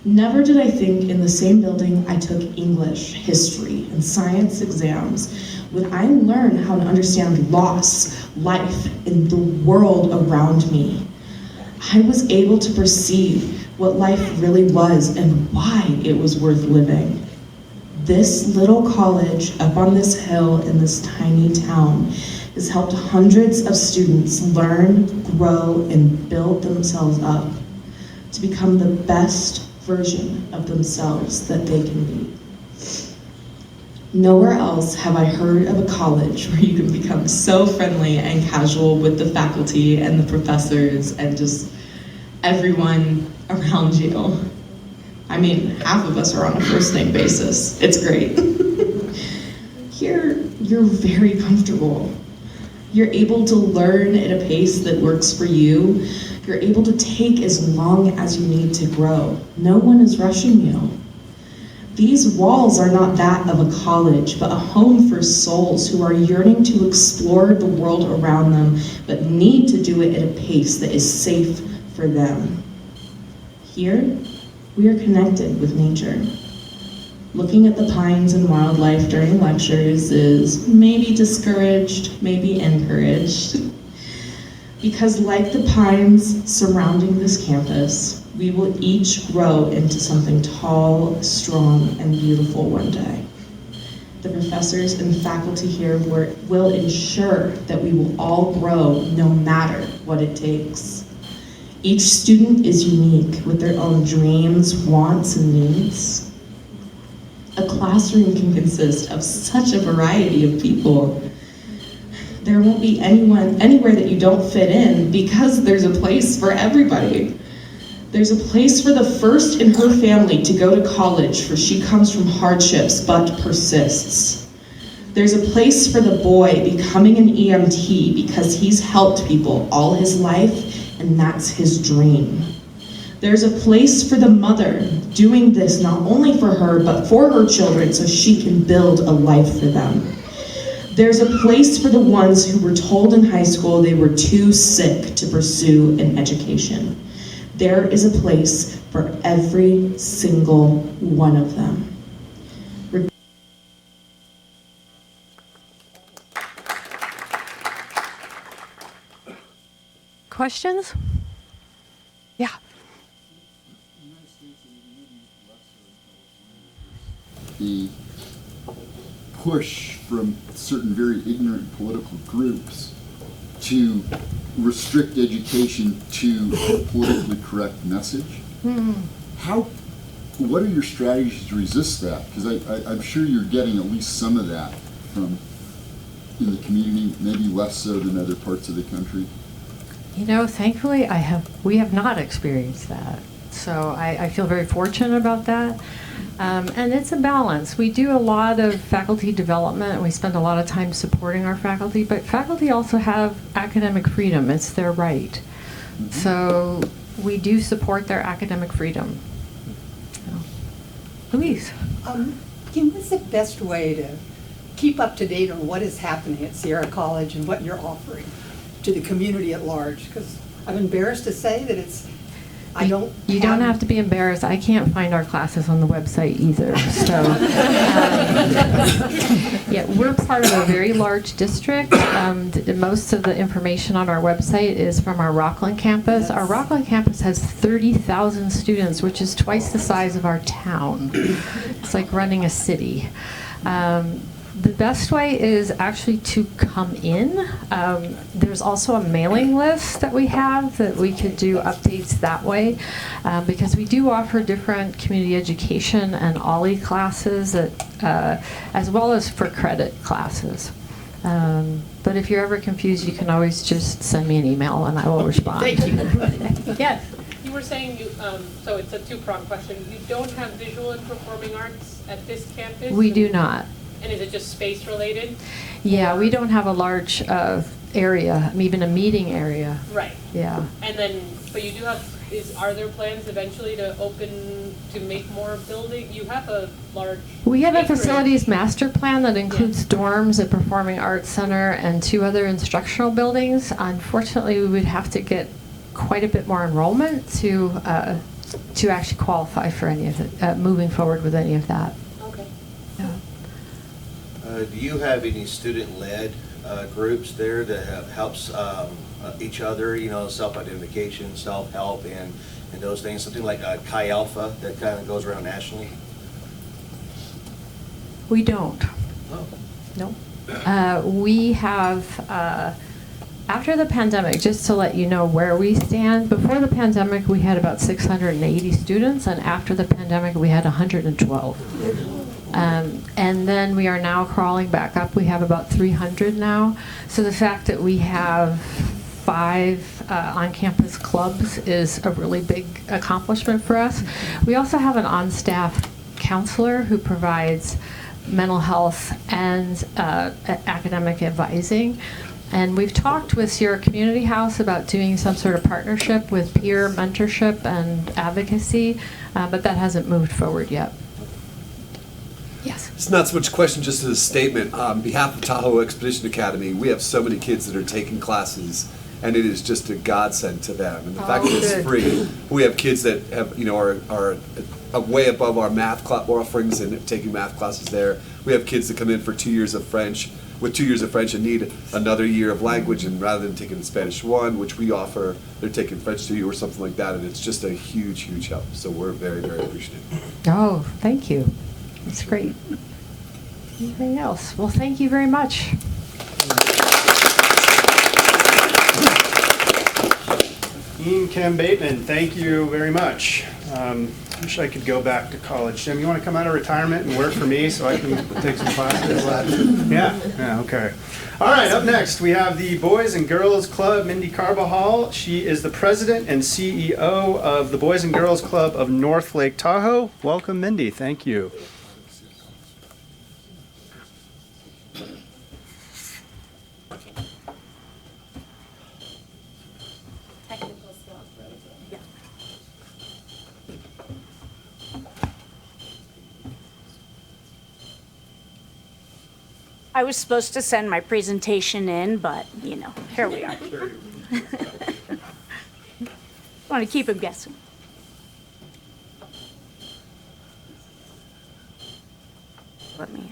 Never did I think in the same building I took English, history, and science exams would I learn how to understand loss, life, and the world around me. I was able to perceive what life really was and why it was worth living. This little college up on this hill in this tiny town has helped hundreds of students learn, grow, and build themselves up to become the best version of themselves that they can be. Nowhere else have I heard of a college where you can become so friendly and casual with the faculty and the professors and just everyone around you. I mean, half of us are on a first name basis. It's great. Here, you're very comfortable. You're able to learn at a pace that works for you. You're able to take as long as you need to grow. No one is rushing you. These walls are not that of a college, but a home for souls who are yearning to explore the world around them, but need to do it at a pace that is safe for them. Here, we are connected with nature. Looking at the pines and wildlife during lectures is maybe discouraged, maybe encouraged. Because like the pines surrounding this campus, we will each grow into something tall, strong, and beautiful one day. The professors and faculty here will ensure that we will all grow no matter what it takes. Each student is unique with their own dreams, wants, and needs. A classroom can consist of such a variety of people. There won't be anyone anywhere that you don't fit in because there's a place for everybody. There's a place for the first in her family to go to college, for she comes from hardships but persists. There's a place for the boy becoming an EMT because he's helped people all his life and that's his dream. There's a place for the mother doing this not only for her but for her children so she can build a life for them. There's a place for the ones who were told in high school they were too sick to pursue an education. There is a place for every single one of them. Questions? Yeah. The push from certain very ignorant political groups to restrict education to a politically correct message. What are your strategies to resist that? Because I'm sure you're getting at least some of that from in the community, maybe less so than other parts of the country. You know, thankfully, we have not experienced that. So I feel very fortunate about that. And it's a balance. We do a lot of faculty development, and we spend a lot of time supporting our faculty, but faculty also have academic freedom. It's their right. So we do support their academic freedom. So. Louise? What's the best way to keep up to date on what is happening at Sierra College and what you're offering to the community at large? Because I'm embarrassed to say that You don't have to be embarrassed. I can't find our classes on the website either. So, yeah, we're part of a very large district. Most of the information on our website is from our Rockland campus. Our Rockland campus has 30,000 students, which is twice the size of our town. It's like running a city. The best way is actually to come in. There's also a mailing list that we have that we could do updates that way because we do offer different community education and OLLI classes as well as for credit classes. But if you're ever confused, you can always just send me an email and I will respond. Thank you. Yes? You were saying, so it's a two-pronged question. You don't have visual and performing arts at this campus? We do not. And is it just space related? Yeah, we don't have a large area, even a meeting area. Right. Yeah. And then, but you do have, are there plans eventually to make more building? You have a large. We have a acreage. facilities master plan that includes dorms, a performing arts center, and 2 other instructional buildings. Unfortunately, we would have to get quite a bit more enrollment to actually qualify for any of it, moving forward with any of that. Okay. Yeah. Do you have any student-led groups there that helps each other, self-identification, self-help, and those things? Something like Chi Alpha that kind of goes around nationally? We don't. Oh. No. We have, after the pandemic, just to let you know where we stand, before the pandemic we had about 680 students, and after the pandemic we had 112. And then we are now crawling back up. We have about 300 now. So the fact that we have 5 on-campus clubs is a really big accomplishment for us. We also have an on-staff counselor who provides mental health and academic advising. And we've talked with Sierra Community House about doing some sort of partnership with peer mentorship and advocacy, but that hasn't moved forward yet. Yes. It's not so much a question, just a statement. On behalf of Tahoe Expedition Academy, we have so many kids that are taking classes, and it is just a godsend to them. And the fact that it's free, we have kids that have, are way above our math offerings and taking math classes there. We have kids that come in for 2 years of French, with 2 years of French and need another year of language, and rather than taking Spanish 1, which we offer, they're taking French 2 or something like that, and it's just a huge, huge help. So we're very, very appreciative. Oh, thank you. That's great. Anything else? Well, thank you very much. Ian Kim Bateman, thank you very much. Wish I could go back to college. Jim, you want to come out of retirement and work for me so I can take some classes? Yeah, okay. All right, up next we have the Boys and Girls Club, Mindy Carbajal. She is the president and CEO of the Boys and Girls Club of North Lake Tahoe. Welcome, Mindy. Thank you. I was supposed to send my presentation in, but, here we are. Want to keep them guessing. Let me...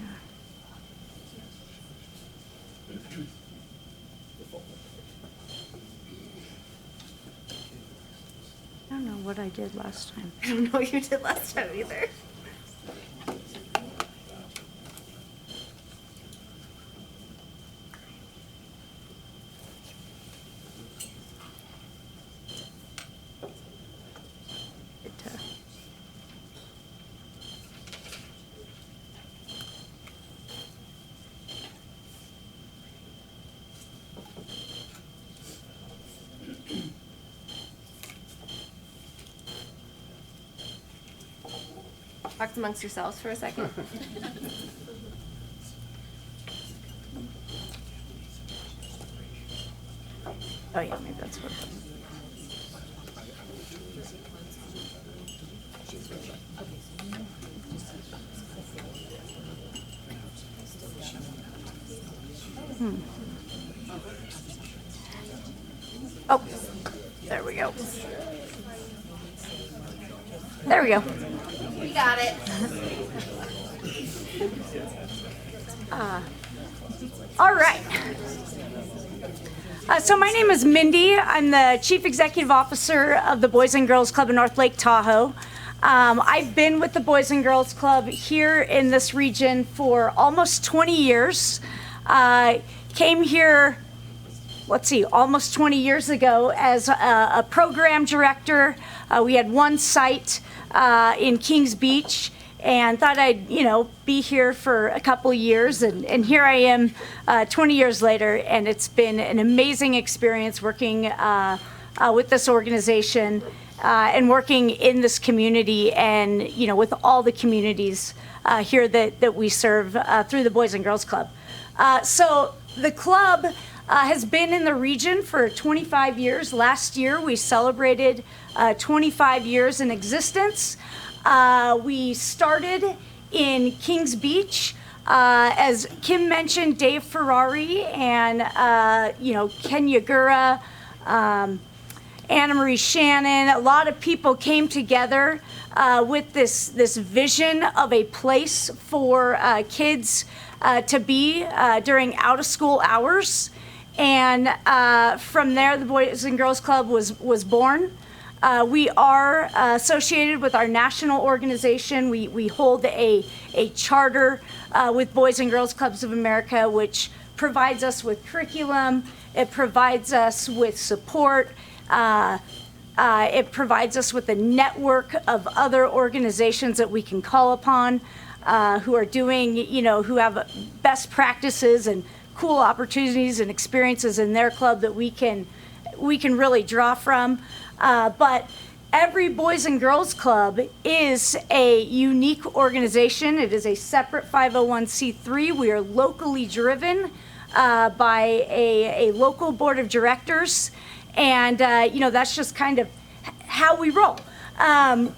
I don't know what I did last time. I don't know what you did last time either. Talk amongst yourselves for a second. Oh yeah, maybe that's what. Oh, there we go. There we go. We got it. All right. So my name is Mindy. I'm the Chief Executive Officer of the Boys and Girls Club in North Lake Tahoe. I've been with the Boys and Girls Club here in this region for almost 20 years. Came here, almost 20 years ago as a program director. We had one site in Kings Beach, and thought I'd, be here for a couple years, and here I am 20 years later, and it's been an amazing experience working with this organization and working in this community, and, with all the communities here that we serve through the Boys and Girls Club. So the club has been in the region for 25 years. Last year, we celebrated 25 years in existence. We started in Kings Beach. As Kim mentioned, Dave Ferrari and, Ken Yagura, Anna Marie Shannon, a lot of people came together with this vision of a place for kids to be during out-of-school hours. And from there, the Boys and Girls Club was born. We are associated with our national organization. We hold a charter with Boys and Girls Clubs of America, which provides us with curriculum. It provides us with support. It provides us with a network of other organizations that we can call upon who are doing, who have best practices and cool opportunities and experiences in their club that we can really draw from. But every Boys and Girls Club is a unique organization. It is a separate 501c3. We are locally driven by a local board of directors. And, that's just kind of how we roll.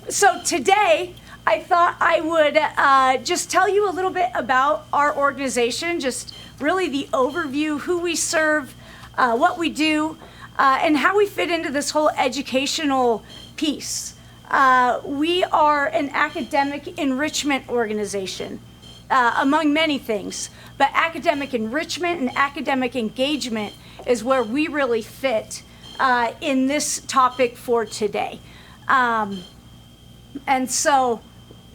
So today, I thought I would just tell you a little bit about our organization, just really the overview, who we serve, what we do, and how we fit into this whole educational piece. We are an academic enrichment organization, among many things, but academic enrichment and academic engagement is where we really fit in this topic for today. And so,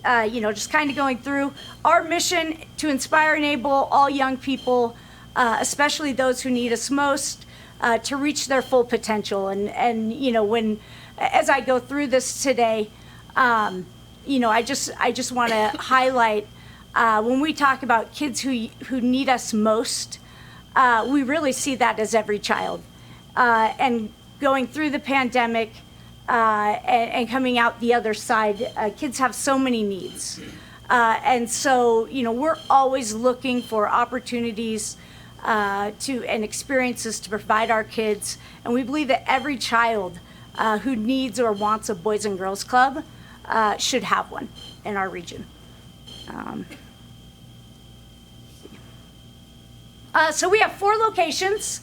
just kind of going through our mission to inspire and enable all young people, especially those who need us most, to reach their full potential. And as I go through this today, I just want to highlight when we talk about kids who need us most, we really see that as every child. And going through the pandemic and coming out the other side, kids have so many needs. And so, we're always looking for opportunities and experiences to provide our kids. And we believe that every child who needs or wants a Boys and Girls Club should have one in our region. So we have 4 locations.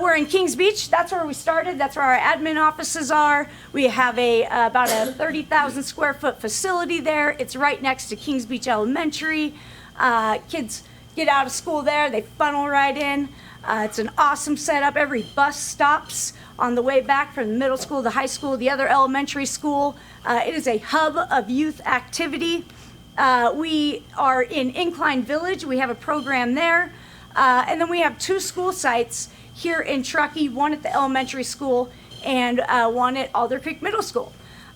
We're in Kings Beach. That's where we started. That's where our admin offices are. We have about a 30,000 square foot facility there. It's right next to Kings Beach Elementary. Kids get out of school there. They funnel right in. It's an awesome setup. Every bus stops on the way back from the middle school, the high school, the other elementary school. It is a hub of youth activity. We are in Incline Village. We have a program there. And then we have 2 school sites here in Truckee, one at the elementary school and one at Alder Creek Middle School.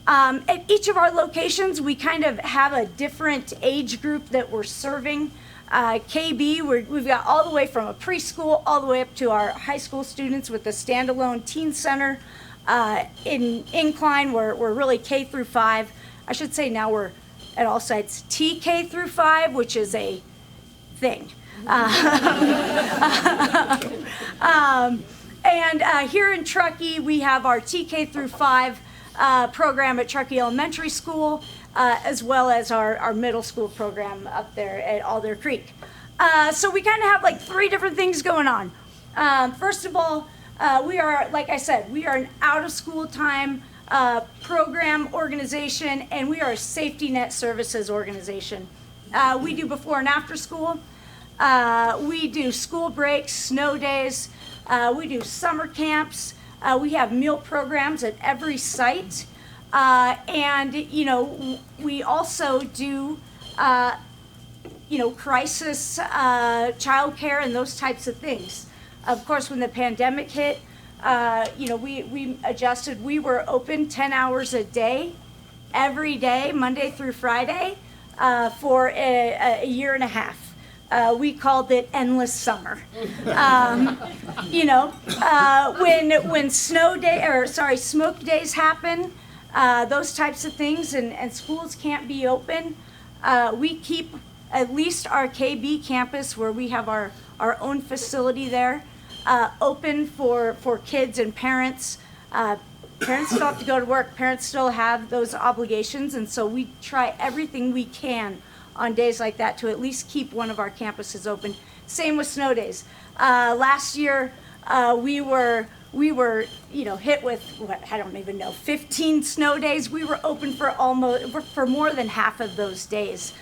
At each of our locations, we kind of have a different age group that we're serving. KB, we've got all the way from a preschool all the way up to our high school students with the standalone teen center. In Incline, we're really K through 5. I should say now we're at all sites TK through 5, which is a thing. And here in Truckee, we have our TK through 5 program at Truckee Elementary School, as well as our middle school program up there at Alder Creek. So we kind of have like 3 different things going on. First of all, we are, like I said, we are an out-of-school time program organization, and we are a safety net services organization. We do before and after school. We do school breaks, snow days. We do summer camps. We have meal programs at every site. And, we also do, crisis childcare and those types of things. Of course, when the pandemic hit, we adjusted. We were open 10 hours a day, every day, Monday through Friday, for a year and a half. We called it endless summer. When smoke days happen, those types of things, and schools can't be open, we keep at least our KB campus, where we have our own facility there, open for kids and parents. Parents still have to go to work. Parents still have those obligations, and so we try everything we can on days like that to at least keep one of our campuses open. Same with snow days. Last year, we were hit with I don't even know, 15 snow days. We were open for more than half of those days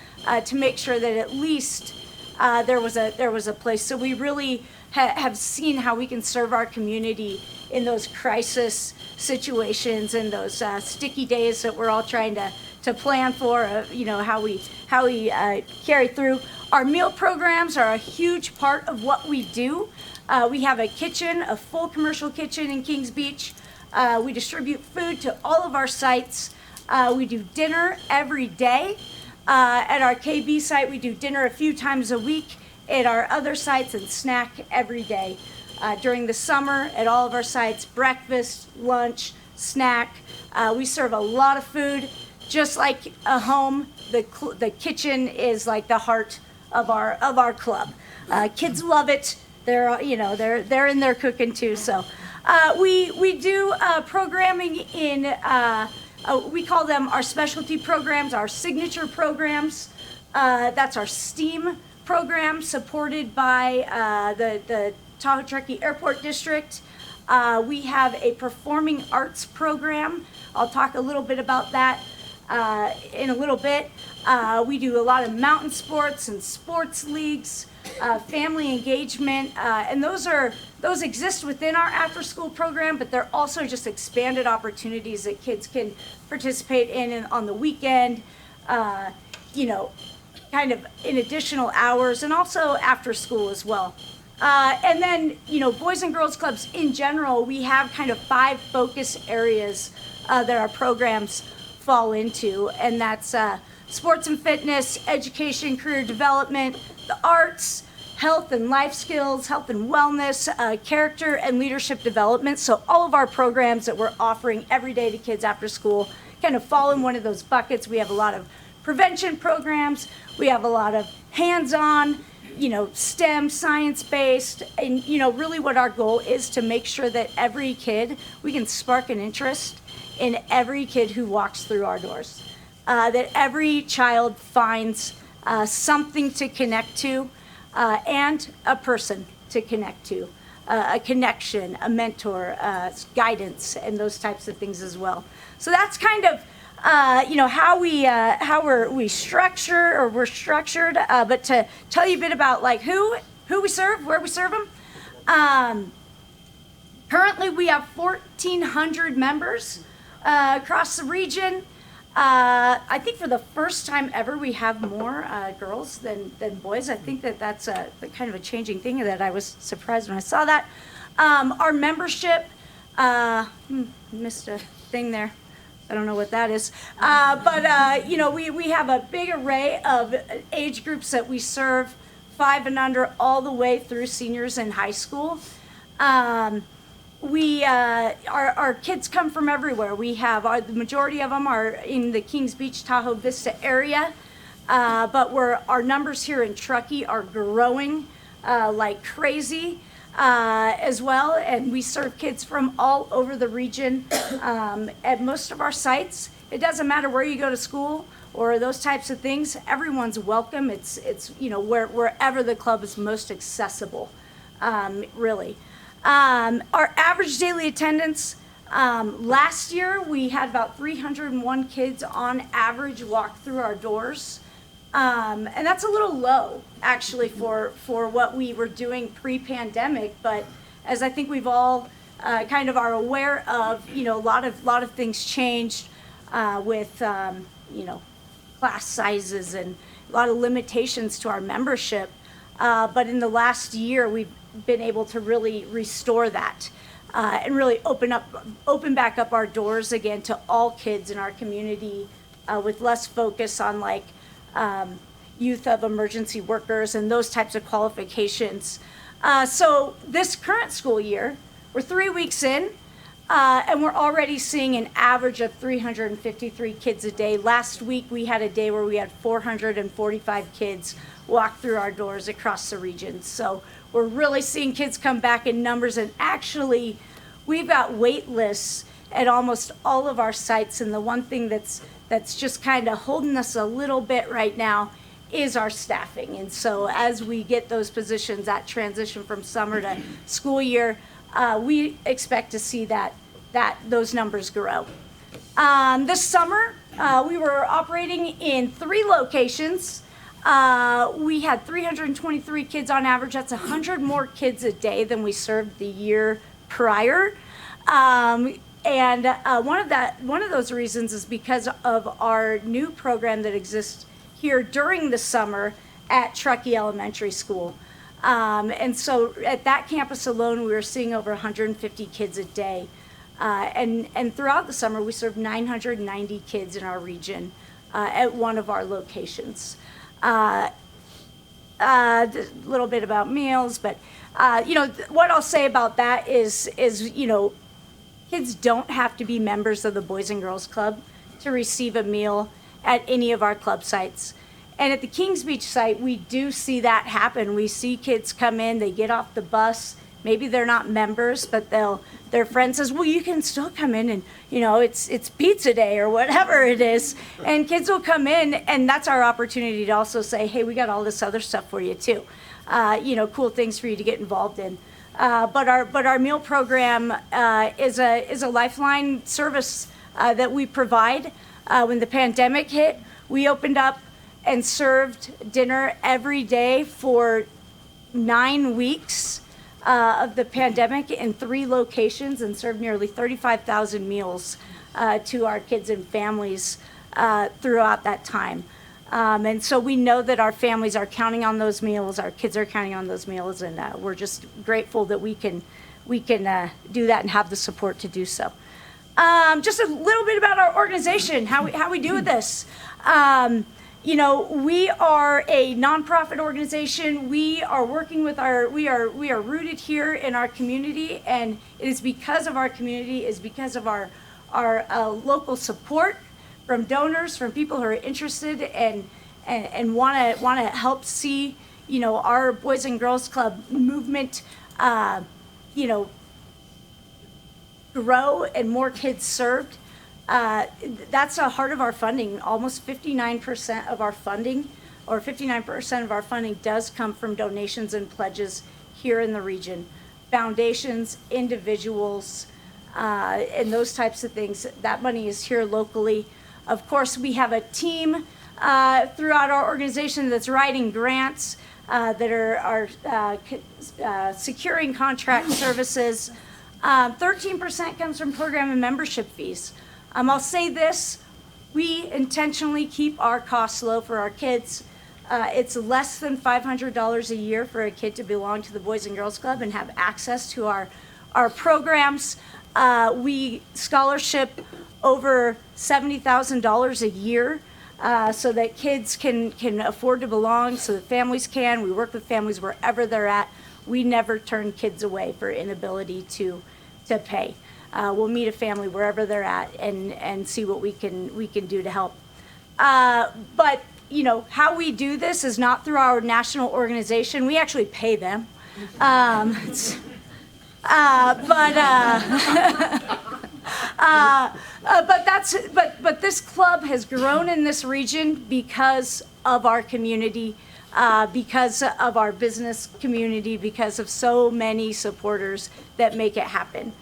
to make sure that at least there was a place. So we really have seen how we can serve our community in those crisis situations and those sticky days that we're all trying to plan for. How we carry through. Our meal programs are a huge part of what we do. We have a kitchen, a full commercial kitchen in Kings Beach. We distribute food to all of our sites. We do dinner every day. At our KB site, we do dinner a few times a week. At our other sites, and snack every day. During the summer, at all of our sites, breakfast, lunch, snack. We serve a lot of food. Just like a home, the kitchen is like the heart of our club. Kids love it. They're in there cooking too. So we do programming in we call them our specialty programs, our signature programs. That's our STEAM program supported by the Tahoe Truckee Airport District. We have a performing arts program. I'll talk a little bit about that in a little bit. We do a lot of mountain sports and sports leagues, family engagement, and those exist within our after-school program, but they're also just expanded opportunities that kids can participate in on the weekend, kind of in additional hours, and also after school as well. And then, Boys and Girls Clubs in general, we have kind of 5 focus areas that our programs fall into, and that's sports and fitness, education, career development, the arts, health and life skills, health and wellness, character and leadership development. So all of our programs that we're offering every day to kids after school kind of fall in one of those buckets. We have a lot of prevention programs. We have a lot of hands-on, STEM, science-based, and, really what our goal is to make sure that every kid, we can spark an interest in every kid who walks through our doors. That every child finds something to connect to and a person to connect to, a connection, a mentor, guidance, and those types of things as well. So that's kind of how we're structured. But to tell you a bit about like who we serve, where we serve them. Currently, we have 1,400 members across the region. I think for the first time ever, we have more girls than boys. I think that's a kind of a changing thing that I was surprised when I saw that. Our membership, missed a thing there. I don't know what that is. But we have a big array of age groups that we serve, 5 and under, all the way through seniors in high school. Our kids come from everywhere. We have the majority of them are in the Kings Beach, Tahoe Vista area, but our numbers here in Truckee are growing like crazy as well, and we serve kids from all over the region at most of our sites. It doesn't matter where you go to school or those types of things. Everyone's welcome. It's wherever the club is most accessible, really. Our average daily attendance, last year we had about 301 kids on average walk through our doors. And that's a little low actually for what we were doing pre-pandemic, but as I think we've all kind of are aware of, a lot of things changed with class sizes and a lot of limitations to our membership. But in the last year, we've been able to really restore that and really open back up our doors again to all kids in our community with less focus on like youth of emergency workers and those types of qualifications. So this current school year, we're 3 weeks in, and we're already seeing an average of 353 kids a day. Last week, we had a day where we had 445 kids walk through our doors across the region. So we're really seeing kids come back in numbers, and actually, we've got wait lists at almost all of our sites, and the one thing that's just kind of holding us a little bit right now is our staffing. And so as we get those positions, that transition from summer to school year, we expect to see that those numbers grow. This summer, we were operating in 3 locations. We had 323 kids on average. That's 100 more kids a day than we served the year prior. And one of those reasons is because of our new program that exists here during the summer at Truckee Elementary School. And so at that campus alone, we were seeing over 150 kids a day. And throughout the summer, we served 990 kids in our region at one of our locations. A little bit about meals, but what I'll say about that is kids don't have to be members of the Boys and Girls Club to receive a meal at any of our club sites. And at the Kings Beach site, we do see that happen. We see kids come in, they get off the bus, maybe they're not members, but their friend says, well, you can still come in and, it's pizza day or whatever it is. And kids will come in, and that's our opportunity to also say, hey, we got all this other stuff for you too. Cool things for you to get involved in. But our meal program is a lifeline service that we provide. When the pandemic hit, we opened up and served dinner every day for 9 weeks of the pandemic in 3 locations, and served nearly 35,000 meals to our kids and families throughout that time. And so we know that our families are counting on those meals, our kids are counting on those meals, and we're just grateful that we can do that and have the support to do so. Just a little bit about our organization, how we do with this. We are a nonprofit organization. We are working with we are rooted here in our community, and it is because of our community, is because of our local support from donors, from people who are interested and want to help see, our Boys and Girls Club movement, grow and more kids served. That's a heart of our funding. Almost 59% of our funding, or 59% of our funding, does come from donations and pledges here in the region. Foundations, individuals, and those types of things. That money is here locally. Of course, we have a team throughout our organization that's writing grants, that are securing contract services. 13% comes from program and membership fees. I'll say this, we intentionally keep our costs low for our kids. It's less than $500 a year for a kid to belong to the Boys and Girls Club and have access to our programs. We scholarship over $70,000 a year so that kids can afford to belong, so that families can. We work with families wherever they're at. We never turn kids away for inability to pay. We'll meet a family wherever they're at and see what we can do to help. But how we do this is not through our national organization. We actually pay them. But this club has grown in this region because of our community, because of our business community, because of so many supporters that make it happen.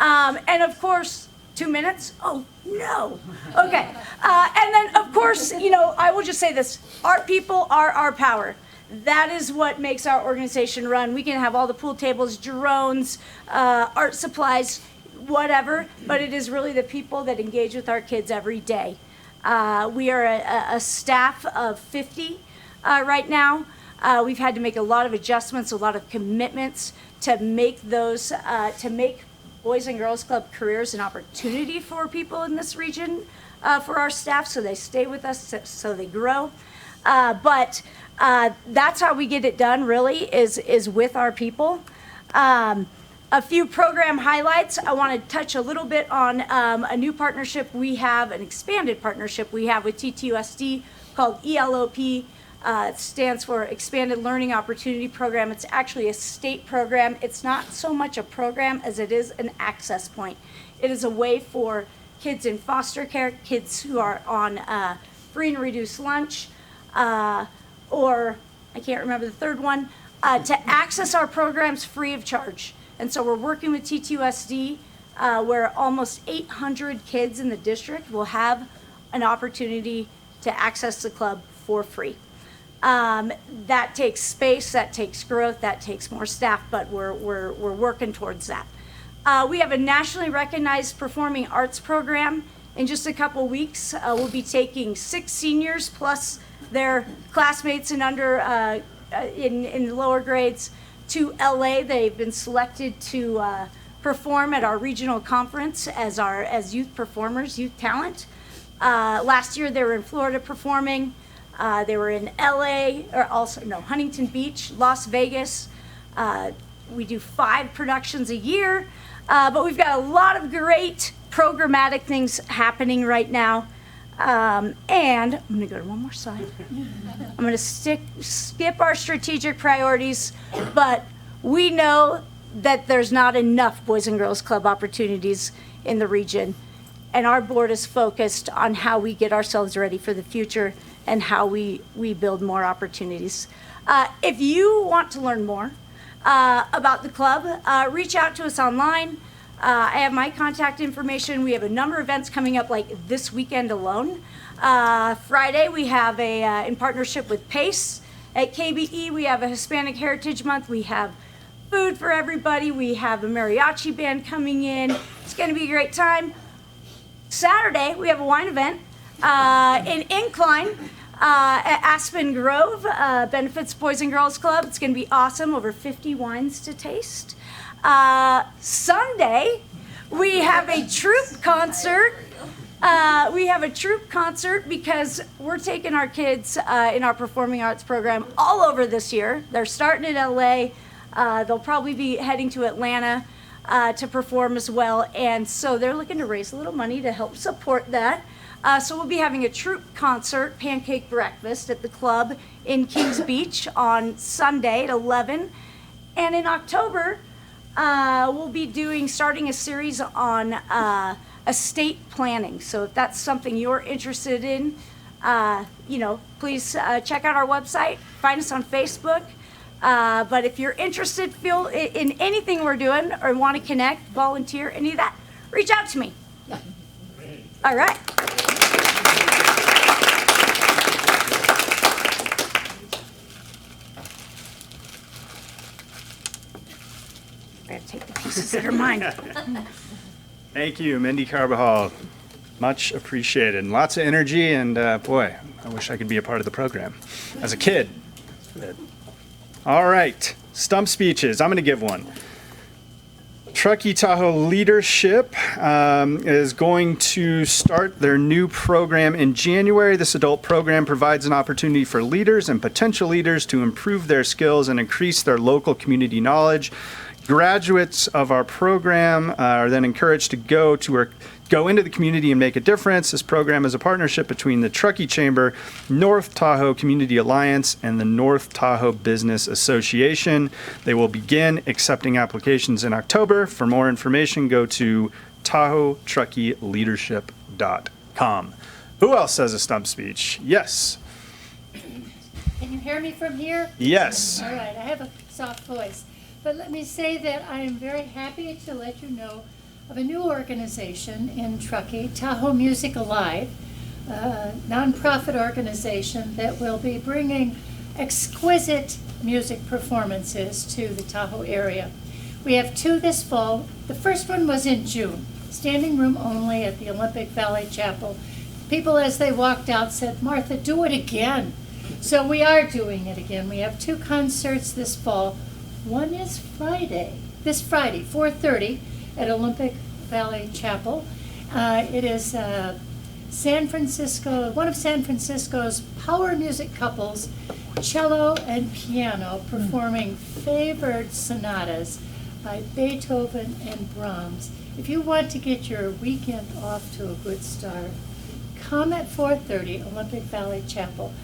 And of course, 2 minutes? Oh, no. Okay. And then, of course, I will just say this. Our people are our power. That is what makes our organization run. We can have all the pool tables, drones, art supplies, whatever, but it is really the people that engage with our kids every day. We are a staff of 50 right now. We've had to make a lot of adjustments, a lot of commitments to make those, Boys and Girls Club careers an opportunity for people in this region, for our staff, so they stay with us, so they grow. But that's how we get it done, really, is with our people. A few program highlights. I want to touch a little bit on a new partnership we have, an expanded partnership we have with TTUSD called ELOP It stands for Expanded Learning Opportunity Program. It's actually a state program. It's not so much a program as it is an access point. It is a way for kids in foster care, kids who are on free and reduced lunch, or I can't remember the third one, to access our programs free of charge. And so we're working with TTUSD, where almost 800 kids in the district will have an opportunity to access the club for free. That takes space, that takes growth, that takes more staff, but we're working towards that. We have a nationally recognized performing arts program. In just a couple weeks, we'll be taking 6 seniors plus their classmates and under in the lower grades to LA. They've been selected to perform at our regional conference as youth performers, youth talent. Last year they were in Florida performing. They were in LA, or also, no, Huntington Beach, Las Vegas. We do 5 productions a year, but we've got a lot of great programmatic things happening right now. And I'm gonna go to one more slide. I'm gonna skip our strategic priorities, but we know that there's not enough Boys and Girls Club opportunities in the region. And our board is focused on how we get ourselves ready for the future and how we build more opportunities. If you want to learn more about the club, reach out to us online. I have my contact information. We have a number of events coming up like this weekend alone. Friday we have in partnership with PACE. At KBE we have a Hispanic Heritage Month. We have food for everybody. We have a mariachi band coming in. It's gonna be a great time. Saturday, we have a wine event in Incline at Aspen Grove, benefits Boys and Girls Club. It's going to be awesome, over 50 wines to taste. Sunday, we have a troop concert. We have a troop concert because we're taking our kids in our performing arts program all over this year. They're starting in LA. They'll probably be heading to Atlanta to perform as well, and so they're looking to raise a little money to help support that. So we'll be having a troop concert, pancake breakfast at the club in Kings Beach on Sunday at 11. And in October, we'll be starting a series on estate planning. So if that's something you're interested in, please check out our website, find us on Facebook. But if you're interested in anything we're doing or want to connect, volunteer, any of that, reach out to me. All right. I gotta take the pieces that are mine. Thank you, Mindy Carbajal. Much appreciated. And lots of energy, and boy, I wish I could be a part of the program as a kid. All right, stump speeches. I'm going to give one. Truckee Tahoe Leadership is going to start their new program in January. This adult program provides an opportunity for leaders and potential leaders to improve their skills and increase their local community knowledge. Graduates of our program are then encouraged to go into the community and make a difference. This program is a partnership between the Truckee Chamber, North Tahoe Community Alliance, and the North Tahoe Business Association. They will begin accepting applications in October. For more information, go to TahoeTruckeeLeadership.com. Who else has a stump speech? Yes. Can you hear me from here? Yes. All right, I have a soft voice. But let me say that I am very happy to let you know of a new organization in Truckee, Tahoe Music Alive, a nonprofit organization that will be bringing exquisite music performances to the Tahoe area. We have 2 this fall. The first one was in June, standing room only at the Olympic Valley Chapel. People as they walked out said, "Martha, do it again." So we are doing it again. We have 2 concerts this fall. One is this Friday, 4:30 at Olympic Valley Chapel. It is one of San Francisco's power music couples, cello and piano, performing favored sonatas by Beethoven and Brahms. If you want to get your weekend off to a good start, come at 4:30, Olympic Valley Chapel.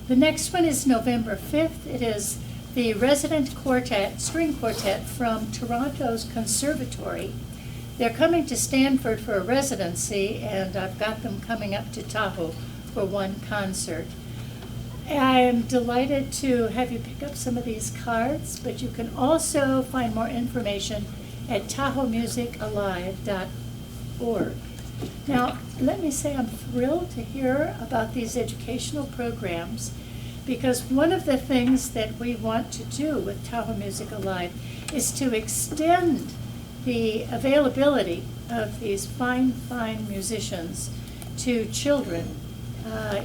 The next one is November 5th. It is the resident quartet, string quartet from Toronto's Conservatory. They're coming to Stanford for a residency, and I've got them coming up to Tahoe for one concert. I am delighted to have you pick up some of these cards, but you can also find more information at tahoemusicalive.org. Now, let me say I'm thrilled to hear about these educational programs, because one of the things that we want to do with Tahoe Music Alive is to extend the availability of these fine, fine musicians to children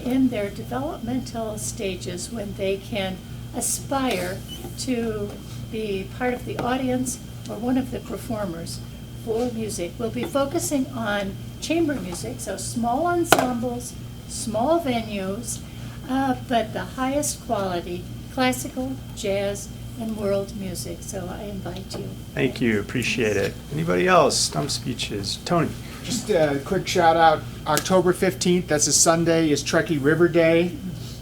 in their developmental stages, when they can aspire to be part of the audience or one of the performers for music. We'll be focusing on chamber music, so small ensembles, small venues, but the highest quality, classical, jazz, and world music. So I invite you. Thank you, appreciate it. Anybody else? Stump speeches. Tony. Just a quick shout out, October 15th, that's a Sunday, is Truckee River Day.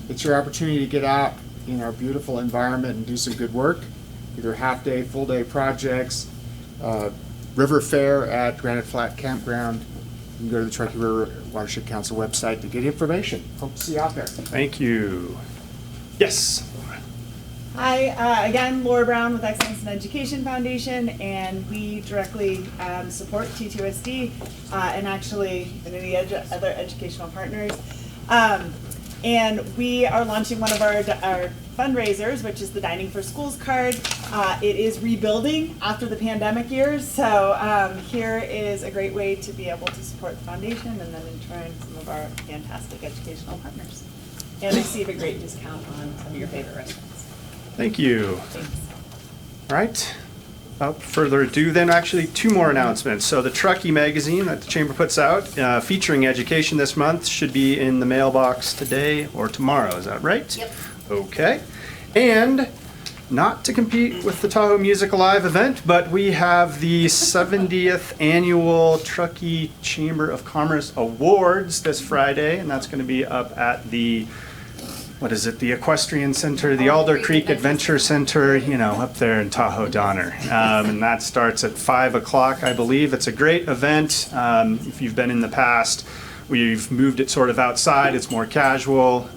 It's your opportunity to get out in our beautiful environment and do some good work, either half-day, full-day projects, river fair at Granite Flat Campground. You can go to the Truckee River Watershed Council website to get information. Hope to see you out there. Thank you. Yes. Hi, again, Laura Brown with Excellence in Education Foundation, and we directly support T2SD and actually any other educational partners. And we are launching one of our fundraisers, which is the Dining for Schools card. It is rebuilding after the pandemic years, so here is a great way to be able to support the foundation and then in turn some of our fantastic educational partners. And receive a great discount on some of your favorite restaurants. Thank you. All right. Without further ado, then actually two more announcements. So the Truckee magazine that the Chamber puts out featuring education this month should be in the mailbox today or tomorrow. Is that right? Yep. Okay. And not to compete with the Tahoe Music Alive event, but we have the 70th annual Truckee Chamber of Commerce Awards this Friday, and that's going to be up at the the Equestrian Center, the Alder Creek Adventure Center, up there in Tahoe Donner. And that starts at 5 o'clock, I believe. It's a great event. If you've been in the past, we've moved it sort of outside. It's more casual.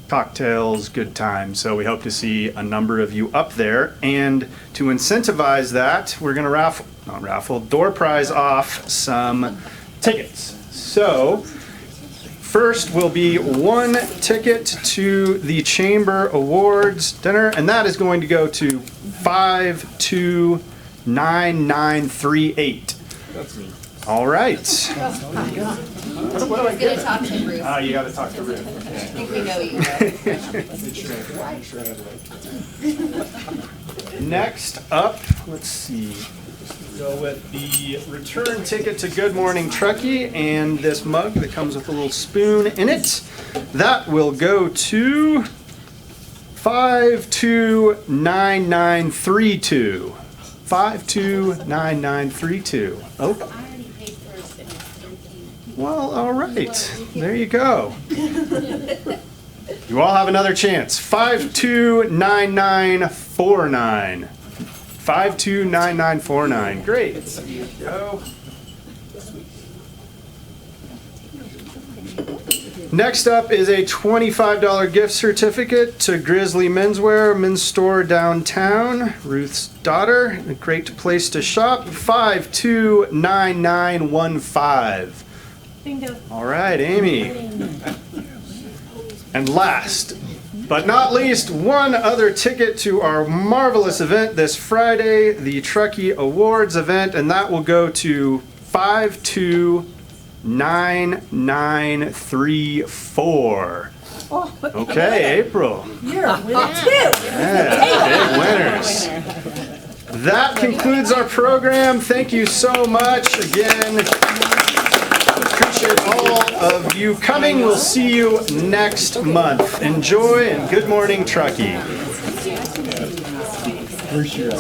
Cocktails, good time. So we hope to see a number of you up there. And to incentivize that, we're going to door prize off some tickets. So first will be one ticket to the Chamber Awards dinner, and that is going to go to 529938. That's me. All right. What do I get? Talk to Ruth. You got to talk to Ruth. I think we know you. Next up, let's see. Go with the return ticket to Good Morning Truckee and this mug that comes with a little spoon in it. That will go to 529932. 529932. Oh. Well, all right. There you go. You all have another chance. 529949. 529949. Great. There you go. Next up is a $25 gift certificate to Grizzly Menswear, men's store downtown. Ruth's daughter. A great place to shop. 529915. Bingo. All right, Amy. And last but not least, one other ticket to our marvelous event this Friday, the Truckee Awards event, and that will go to 529934. Oh, okay, April. You're a winner too. Yeah, big winners. That concludes our program. Thank you so much again. Appreciate all of you coming. We'll see you next month. Enjoy and good morning, Truckee. Where's your